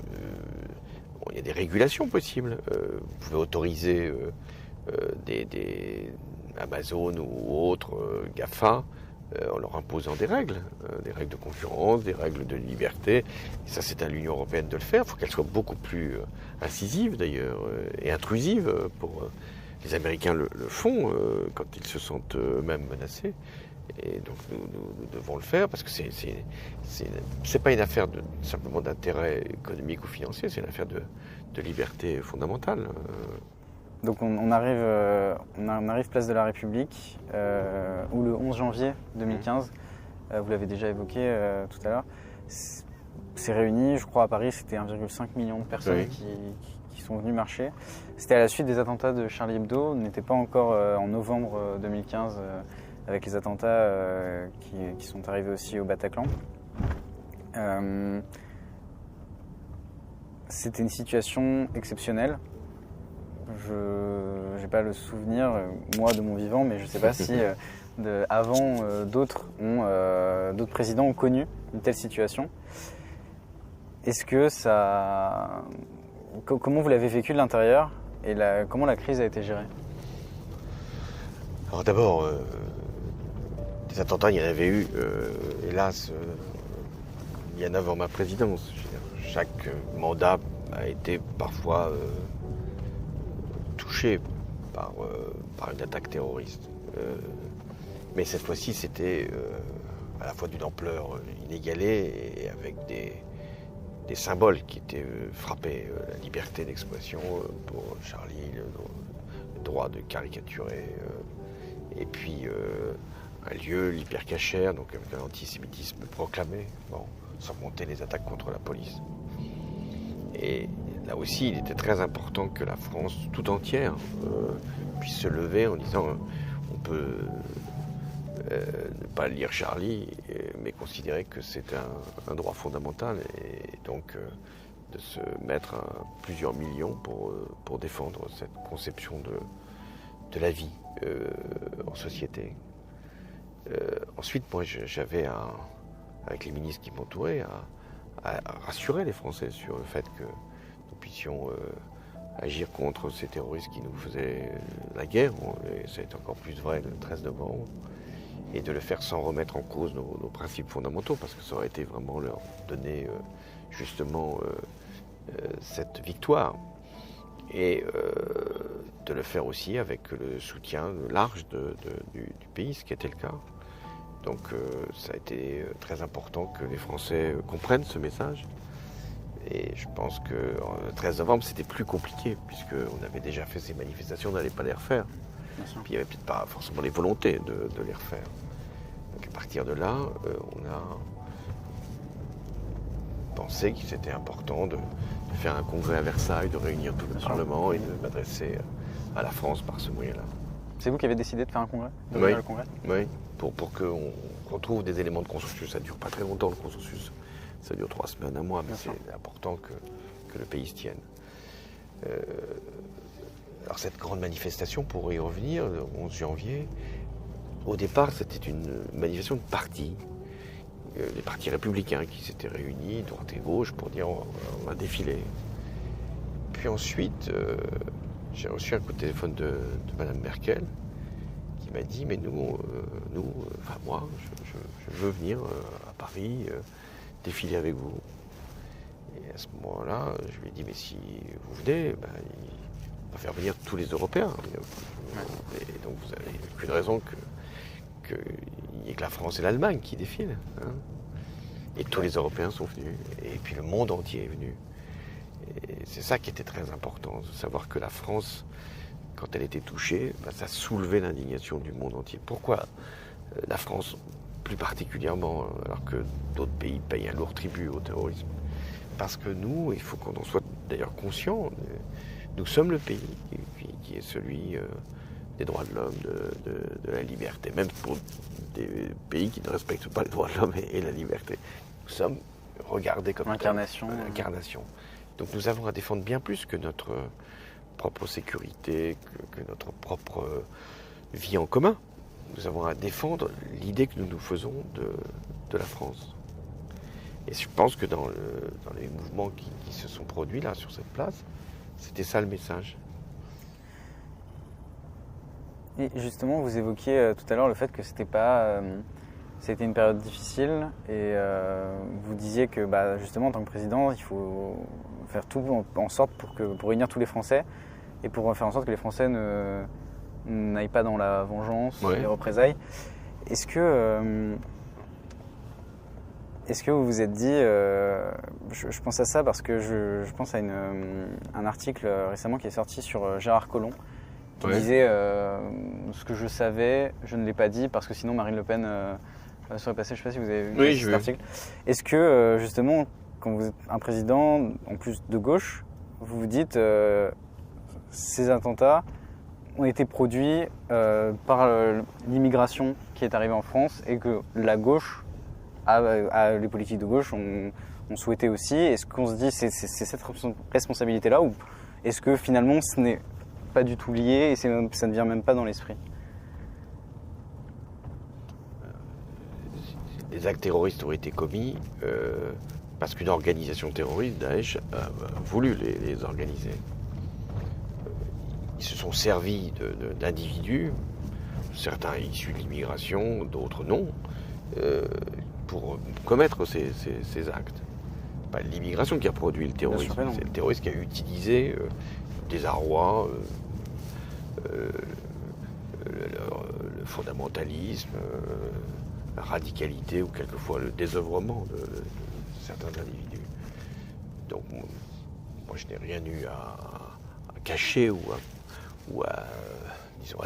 il y a des régulations possibles. Vous pouvez autoriser des Amazon ou autres GAFA en leur imposant des règles de concurrence, des règles de liberté. Et ça, c'est à l'Union européenne de le faire. Il faut qu'elle soit beaucoup plus incisive d'ailleurs et intrusive. Les Américains le font quand ils se sentent eux-mêmes menacés. Et donc nous devons le faire parce que c'est pas une affaire simplement d'intérêt économique ou financier, c'est une affaire de liberté fondamentale. Donc on arrive place de la République où le 11 janvier 2015, vous l'avez déjà évoqué tout à l'heure, c'est réuni, je crois à Paris c'était 1,5 million de personnes qui sont venues marcher. C'était à la suite des attentats de Charlie Hebdo, on n'était pas encore en novembre 2015 avec les attentats qui sont arrivés aussi au Bataclan. C'était une situation exceptionnelle. Je n'ai pas le souvenir, moi, de mon vivant, mais je ne sais pas si avant d'autres présidents ont connu une telle situation. Est-ce que ça... Comment vous l'avez vécu de l'intérieur et comment la crise a été gérée? Alors d'abord, des attentats, il y en avait eu, hélas, bien avant ma présidence. Chaque mandat a été parfois touché par une attaque terroriste. Mais cette fois-ci, c'était à la fois d'une ampleur inégalée et avec des symboles qui étaient frappés. La liberté d'expression pour Charlie, le droit de caricaturer, et puis un lieu, l'hypercachère, donc avec un antisémitisme proclamé, sans compter les attaques contre la police. Et là aussi, il était très important que la France tout entière puisse se lever en disant on peut ne pas lire Charlie, mais considérer que c'est un droit fondamental et donc de se mettre à plusieurs millions pour défendre cette conception de la vie en société. Ensuite, moi, j'avais, avec les ministres qui m'entouraient, à rassurer les Français sur le fait que nous puissions agir contre ces terroristes qui nous faisaient la guerre. Et ça a été encore plus vrai le 13 novembre. Et de le faire sans remettre en cause nos principes fondamentaux, parce que ça aurait été vraiment leur donner justement cette victoire. Et de le faire aussi avec le soutien large du pays, ce qui était le cas. Donc ça a été très important que les Français comprennent ce message. Et je pense que le 13 novembre, c'était plus compliqué, puisqu'on avait déjà fait ces manifestations, on n'allait pas les refaire. Puis il n'y avait peut-être pas forcément les volontés de les refaire. Donc à partir de là, on a pensé que c'était important de faire un congrès à Versailles, de réunir tout le Parlement et de m'adresser à la France par ce moyen-là. C'est vous qui avez décidé de faire un congrès? Oui, le congrès pour qu'on retrouve des éléments de consensus. Ça ne dure pas très longtemps le consensus, ça dure 3 semaines, un mois, mais c'est important que le pays se tienne. Alors cette grande manifestation, pour y revenir, le 11 janvier, au départ c'était une manifestation de partis, des partis républicains qui s'étaient réunis, droite et gauche, pour dire on va défiler. Puis ensuite, j'ai reçu un coup de téléphone de Mme Merkel, qui qui m'a dit, mais enfin moi, je veux venir à Paris défiler avec vous. Et à ce moment-là, je lui ai dit, mais si vous venez, on va faire venir tous les Européens. Et donc vous n'avez aucune raison qu'il n'y ait que la France et l'Allemagne qui défilent. Hein. Et tous les Européens sont venus, et puis le monde entier est venu. Et c'est ça qui était très important, de savoir que la France, quand elle était touchée, ça soulevait l'indignation du monde entier. Pourquoi la France, plus particulièrement, alors que d'autres pays payent un lourd tribut au terrorisme? Parce que nous, il faut qu'on en soit d'ailleurs conscient, nous sommes le pays qui est celui des droits de l'homme, de la liberté, même pour des pays qui ne respectent pas les droits de l'homme et la liberté. Nous sommes regardés comme l'incarnation. Donc nous avons à défendre bien plus que notre propre sécurité, que notre propre vie en commun. Nous avons à défendre l'idée que nous nous faisons de la France. Et je pense que dans les mouvements qui se sont produits là, sur cette place, c'était ça le message. Et justement, vous évoquiez tout à l'heure le fait que c'était une période difficile et vous disiez que justement en tant que président, il faut faire tout en sorte pour réunir tous les Français et pour faire en sorte que les Français n'aillent pas dans la vengeance, les représailles. Est-ce que vous vous êtes dit, je pense à ça parce que je pense à un article récemment qui est sorti sur Gérard Collomb qui disait ce que je savais, je ne l'ai pas dit parce que sinon Marine Le Pen serait passée. Je ne sais pas si vous avez vu cet article. Est-ce que justement, quand vous êtes un président, en plus de gauche, vous vous dites ces attentats ont été produits par l'immigration qui est arrivée en France et que la gauche, les politiques de gauche ont souhaité aussi. Est-ce qu'on se dit c'est cette responsabilité-là ou est-ce que finalement ce n'est pas du tout lié et ça ne vient même pas dans l'esprit? Les actes terroristes ont été commis parce qu'une organisation terroriste, Daesh, a voulu les organiser. Ils se sont servis d'individus, certains issus de l'immigration, d'autres non, pour commettre ces actes. Pas l'immigration qui a produit le terrorisme, c'est le terroriste qui a utilisé désarroi, le fondamentalisme, la radicalité ou quelquefois le désœuvrement de certains individus. Donc moi je n'ai rien eu à cacher ou à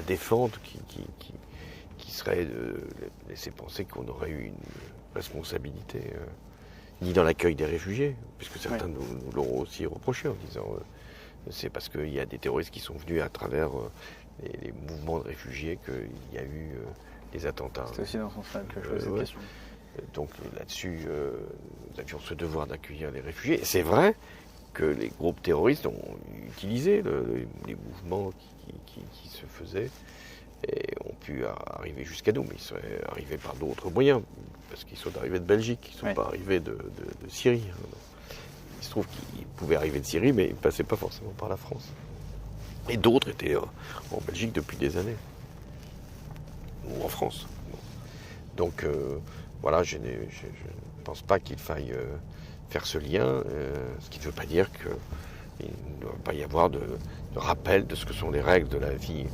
défendre qui serait de laisser penser qu'on aurait eu une responsabilité ni dans l'accueil des réfugiés, puisque certains nous l'ont aussi reproché en disant c'est parce qu'il y a des terroristes qui sont venus à travers les mouvements de réfugiés qu'il y a eu des attentats. C'est aussi dans ce sens-là que je posais cette question. Donc là-dessus, nous avions ce devoir d'accueillir les réfugiés. Et c'est vrai que les groupes terroristes ont utilisé les mouvements qui se faisaient et ont pu arriver jusqu'à nous, mais ils sont arrivés par d'autres moyens, parce qu'ils sont arrivés de Belgique, ils ne sont pas arrivés de Syrie. Il se trouve qu'ils pouvaient arriver de Syrie, mais ils ne passaient pas forcément par la France. Et d'autres étaient en Belgique depuis des années, ou en France. Donc voilà, je ne pense pas qu'il faille faire ce lien, ce qui ne veut pas dire qu'il ne doit pas y avoir de rappel de ce que sont les règles de la vie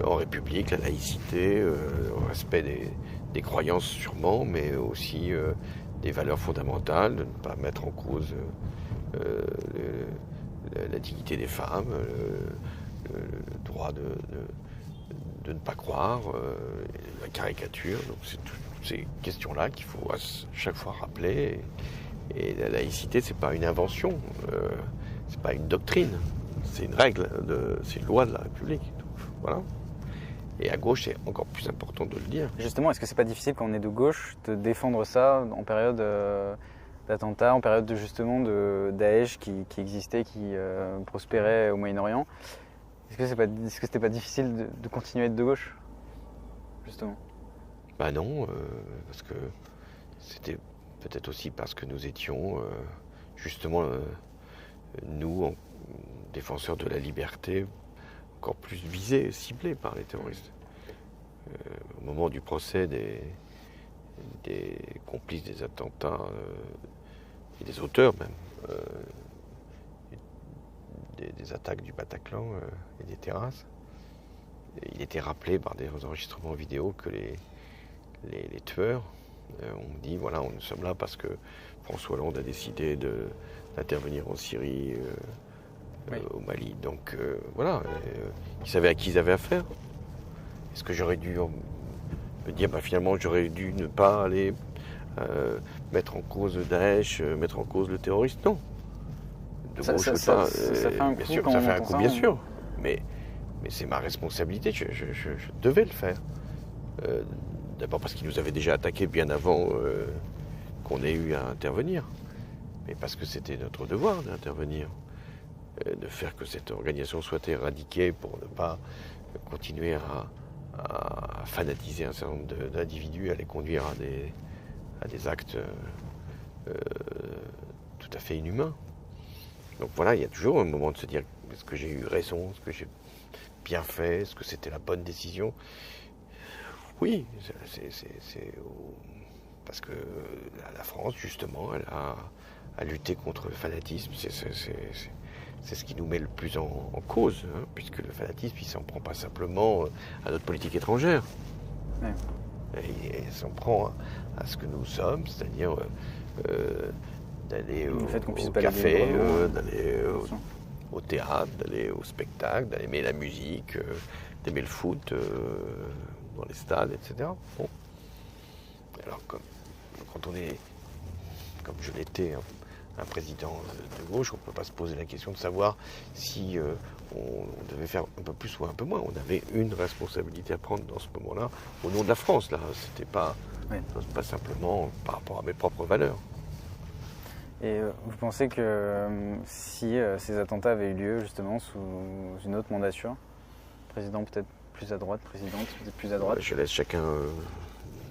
en République, la laïcité, le respect des croyances sûrement, mais aussi des valeurs fondamentales, de ne pas mettre en cause la dignité des femmes, le droit de ne pas croire, la caricature. Donc c'est toutes ces questions-là qu'il faut à chaque fois rappeler. Et la laïcité, c'est pas une invention, c'est pas une doctrine, c'est une règle, c'est une loi de la République. Donc, voilà. Et à gauche, c'est encore plus important de le dire. Justement, est-ce que c'est pas difficile quand on est de gauche de défendre ça en période d'attentats, en période de Daesh qui existait, qui prospérait au Moyen-Orient? Est-ce que c'était pas difficile de continuer à être de gauche, justement? Bah non, parce que c'était peut-être aussi parce que nous étions justement, nous, défenseurs de la liberté, encore plus visés, ciblés par les terroristes. au moment du procès des complices des attentats et des auteurs même des attaques du Bataclan et des terrasses. Et il était rappelé par des enregistrements vidéo que les tueurs ont dit voilà, nous sommes là parce que François Hollande a décidé d'intervenir en Syrie, au Mali. Donc voilà, ils savaient à qui ils avaient affaire. Est-ce que j'aurais dû me dire finalement j'aurais dû ne pas aller mettre en cause Daesh, mettre en cause le terroriste? Non. Ça fait un coup, bien sûr, ça fait un coup, bien sûr. Mais c'est ma responsabilité, je devais le faire. D'abord parce qu'ils nous avaient déjà attaqués bien avant qu'on ait eu à intervenir. Mais parce que c'était notre devoir d'intervenir. De faire que cette organisation soit éradiquée pour ne pas continuer à fanatiser un certain nombre d'individus, à les conduire à des actes tout à fait inhumains. Donc voilà, il y a toujours un moment de se dire est-ce que j'ai eu raison, est-ce que j'ai bien fait, est-ce que c'était la bonne décision? Oui, parce que la France, justement, elle a lutté contre le fanatisme. C'est ce qui nous met le plus en cause, hein, puisque le fanatisme, il s'en prend pas simplement à notre politique étrangère. Ouais. Il s'en prend à ce que nous sommes, c'est-à-dire d'aller au café, d'aller au théâtre, d'aller au spectacle, d'aimer la musique, d'aimer le foot dans les stades, etc. Bon. Alors quand on est, comme je l'étais, un président de gauche, on ne peut pas se poser la question de savoir si on devait faire un peu plus ou un peu moins. On avait une responsabilité à prendre dans ce moment-là, au nom de la France. Là, c'était pas simplement par rapport à mes propres valeurs. Et vous pensez que si ces attentats avaient eu lieu justement sous une autre mandature, président peut-être plus à droite, présidente peut-être plus à droite? Je laisse chacun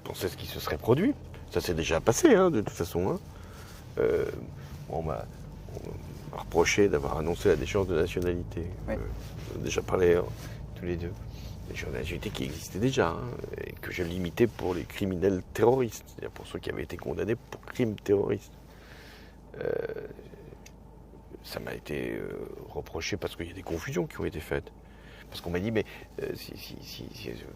penser ce qui se serait produit. Ça s'est déjà passé, hein, de toute façon. Hein. On m'a reproché d'avoir annoncé la déchéance de nationalité. Oui. On a déjà parlé tous les deux. Des déchéance de nationalité qui existait déjà, hein, et que je limitais pour les criminels terroristes, c'est-à-dire pour ceux qui avaient été condamnés pour crimes terroristes. Ça m'a été reproché parce qu'il y a des confusions qui ont été faites. Parce qu'on m'a dit, mais à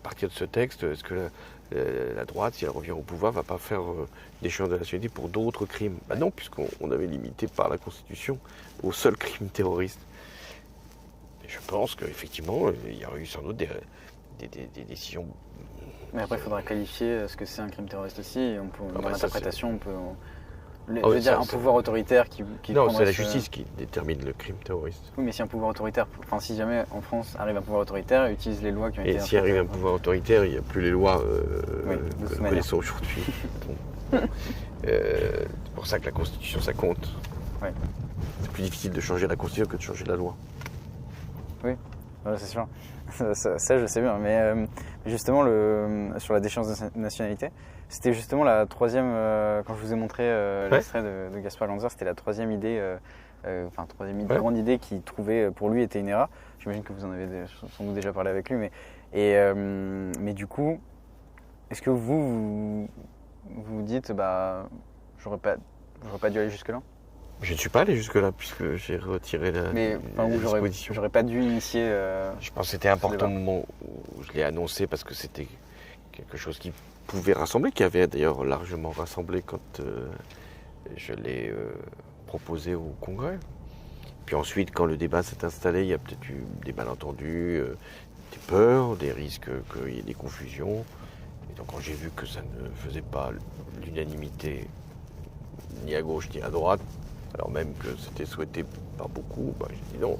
partir de ce texte, est-ce que la droite, si elle revient au pouvoir, va pas faire déchéance de nationalité pour d'autres crimes? Non, puisqu'on avait limité par la Constitution aux seuls crimes terroristes. Et je pense qu'effectivement, il y aurait eu sans doute des décisions. Mais après, il faudra qualifier ce que c'est un crime terroriste aussi. Et dans l'interprétation, on peut... Je veux dire, un pouvoir autoritaire qui non, c'est la justice qui détermine le crime terroriste. Oui, mais si un pouvoir autoritaire, enfin si jamais en France arrive un pouvoir autoritaire et utilise les lois qui ont été... Et si arrive un pouvoir autoritaire, il n'y a plus les lois que nous connaissons aujourd'hui. C'est pour ça que la Constitution, ça compte. Ouais. C'est plus difficile de changer la Constitution que de changer la loi. Oui, c'est sûr. Ça, je sais bien. Mais justement, sur la déchéance de nationalité, c'était justement la troisième, quand je vous ai montré l'extrait de Gaspard Lanzer, c'était la troisième idée, grande idée qu'il trouvait pour lui était une erreur. J'imagine que vous en avez sans doute déjà parlé avec lui. Mais du coup, est-ce que vous dites, j'aurais pas dû aller jusque-là? Je ne suis pas allé jusque-là puisque j'ai retiré la disposition. J'aurais pas dû initier. Je pense que c'était important au moment où je l'ai annoncé parce que c'était quelque chose qui pouvait rassembler, qui avait d'ailleurs largement rassemblé quand je l'ai proposé au Congrès. Puis ensuite, quand le débat s'est installé, il y a peut-être eu des malentendus, des peurs, des risques qu'il y ait des confusions. Et donc quand j'ai vu que ça ne faisait pas l'unanimité ni à gauche ni à droite, alors même que c'était souhaité par beaucoup, j'ai dit non,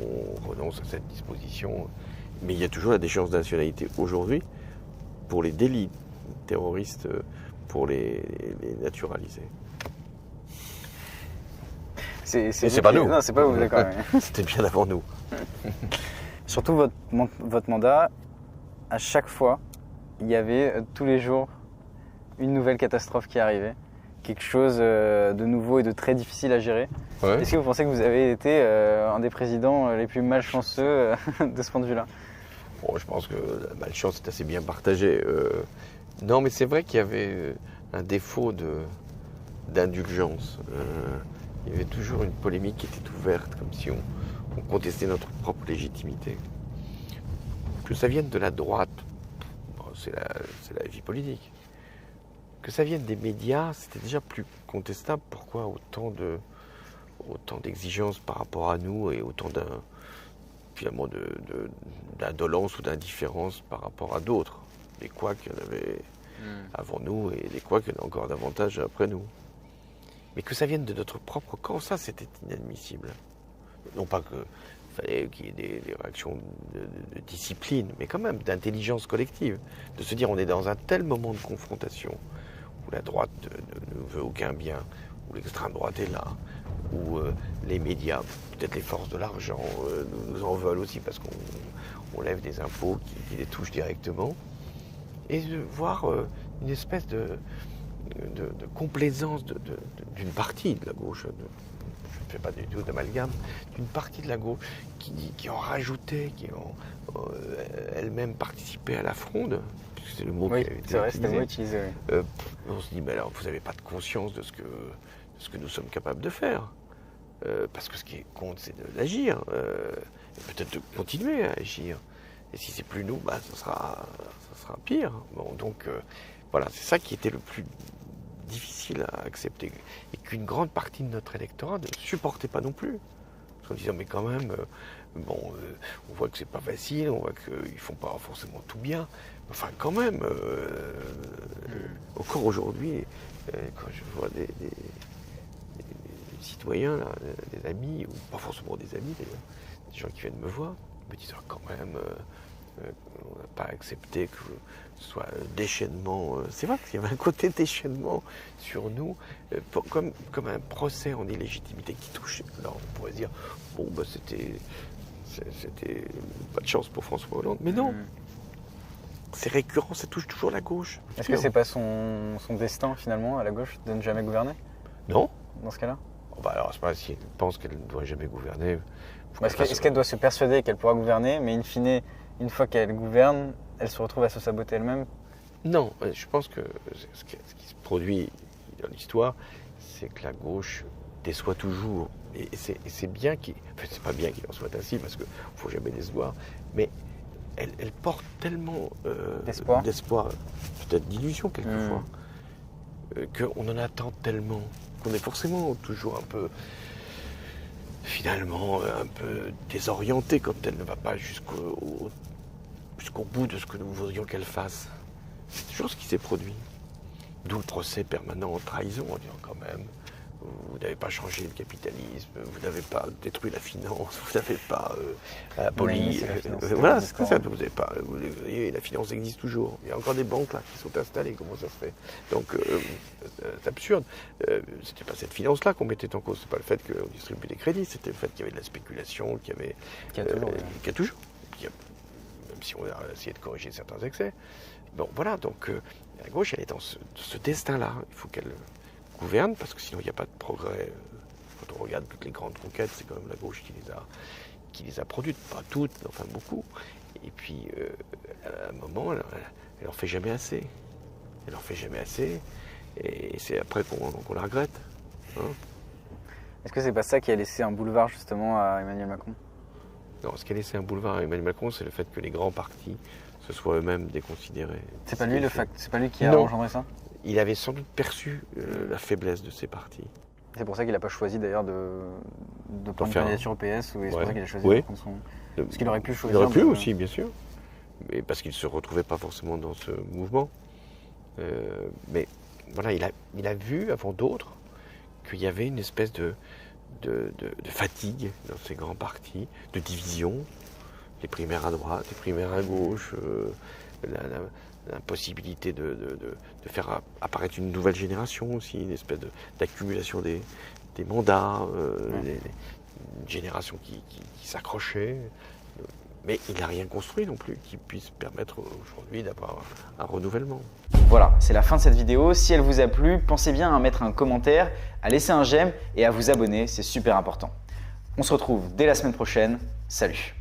on renonce à cette disposition. Mais il y a toujours la déchéance de nationalité aujourd'hui pour les délits terroristes, pour les naturaliser. C'est pas nous. Non, c'est pas vous, d'accord. C'était bien avant nous. Surtout votre mandat, à chaque fois, il y avait tous les jours une nouvelle catastrophe qui arrivait. Quelque chose de nouveau et de très difficile à gérer. Ouais. Est-ce que vous pensez que vous avez été un des présidents les plus malchanceux de ce point de vue-là? Bon, je pense que la malchance est assez bien partagée. Non, mais c'est vrai qu'il y avait un défaut d'indulgence. Il y avait toujours une polémique qui était ouverte, comme si on contestait notre propre légitimité. Que ça vienne de la droite, bon, c'est la vie politique. Que ça vienne des médias, c'était déjà plus contestable. Pourquoi autant d'exigences par rapport à nous et autant finalement d'indolence ou d'indifférence par rapport à d'autres. Des couacs qu'il y en avait avant nous et des couacs qu'il y en a encore davantage après nous. Mais que ça vienne de notre propre camp, ça c'était inadmissible. Non pas qu'il fallait qu'il y ait des réactions de discipline, mais quand même d'intelligence collective. De se dire on est dans un tel moment de confrontation où la droite ne veut aucun bien, où l'extrême droite est là, où les médias, peut-être les forces de l'argent, nous en veulent aussi parce qu'on lève des impôts qui les touchent directement. Et de voir une espèce de complaisance d'une partie de la gauche, je ne fais pas du tout d'amalgame, d'une partie de la gauche qui en rajoutait, qui ont elle-même participé à la fronde, puisque c'est le mot qui a été utilisé. C'était le mot utilisé. Oui. On se dit, mais alors vous n'avez pas de conscience de ce que nous sommes capables de faire. Parce que ce qui compte, c'est d'agir, et peut-être de continuer à agir. Et si c'est plus nous, ça sera pire. Bon, donc voilà, c'est ça qui était le plus difficile à accepter. Et qu'une grande partie de notre électorat ne supportait pas non plus. En disant, mais quand même, on voit que c'est pas facile, on voit qu'ils font pas forcément tout bien. Enfin, quand même, encore aujourd'hui, quand je vois des citoyens, là, des amis, ou pas forcément des amis d'ailleurs, des gens qui viennent me voir, me disent quand même, on n'a pas accepté que ce soit déchaînement. C'est vrai qu'il y avait un côté déchaînement sur nous, comme un procès en illégitimité qui touche. Alors on pourrait dire, bon, c'était pas de chance pour François Hollande, mais non. C'est récurrent, ça touche toujours la gauche. Est-ce que c'est pas son destin finalement à la gauche de ne jamais gouverner? Non. Dans ce cas-là? Alors c'est pas si elle pense qu'elle ne doit jamais gouverner. Est-ce qu'elle doit se persuader qu'elle pourra gouverner, mais in fine, une fois qu'elle gouverne, elle se retrouve à se saboter elle-même? Non, je pense que ce qui se produit dans l'histoire, c'est que la gauche déçoit toujours. Et c'est bien c'est pas bien qu'il en soit ainsi, parce qu'il ne faut jamais décevoir, mais elle porte tellement d'espoir, peut-être d'illusion quelquefois, qu'on en attend tellement, qu'on est forcément toujours finalement un peu désorienté quand elle ne va pas jusqu'au bout de ce que nous voudrions qu'elle fasse. C'est toujours ce qui s'est produit. D'où le procès permanent en trahison, en disant quand même, vous n'avez pas changé le capitalisme, vous n'avez pas détruit la finance, vous n'avez pas aboli. Voilà, c'est ça. Vous n'avez pas. Vous voyez, la finance existe toujours. Il y a encore des banques là qui sont installées. Comment ça se fait? Donc c'est absurde. C'était pas cette finance-là qu'on mettait en cause. C'est pas le fait qu'on distribue des crédits. C'était le fait qu'il y avait de la spéculation, qu'il y a toujours. Même si on a essayé de corriger certains excès. Bon, voilà. Donc la gauche, elle est dans ce destin-là. Il faut qu'elle gouverne, parce que sinon il n'y a pas de progrès. Quand on regarde toutes les grandes conquêtes, c'est quand même la gauche qui les a produites, pas toutes, mais enfin beaucoup. Et puis, à un moment, elle en fait jamais assez. Elle en fait jamais assez, et c'est après qu'on la regrette. Hein. Est-ce que c'est pas ça qui a laissé un boulevard justement à Emmanuel Macron? Non, ce qui a laissé un boulevard à Emmanuel Macron, c'est le fait que les grands partis se soient eux-mêmes déconsidérés. C'est pas lui c'est pas lui qui a engendré ça? Il avait sans doute perçu la faiblesse de ces partis. C'est pour ça qu'il n'a pas choisi d'ailleurs de prendre une candidature au PS, ou c'est pour ça qu'il a choisi de prendre son... Parce qu'il aurait pu choisir... Il aurait pu aussi, bien sûr. Mais parce qu'il ne se retrouvait pas forcément dans ce mouvement. Mais voilà, il a vu avant d'autres qu'il y avait une espèce de fatigue dans ces grands partis, de division, les primaires à droite, les primaires à gauche, l'impossibilité de faire apparaître une nouvelle génération aussi, une espèce d'accumulation des mandats, une génération qui s'accrochait. Mais il n'a rien construit non plus qui puisse permettre aujourd'hui d'avoir un renouvellement. Voilà, c'est la fin de cette vidéo. Si elle vous a plu, pensez bien à mettre un commentaire, à laisser un j'aime et à vous abonner, c'est super important. On se retrouve dès la semaine prochaine. Salut!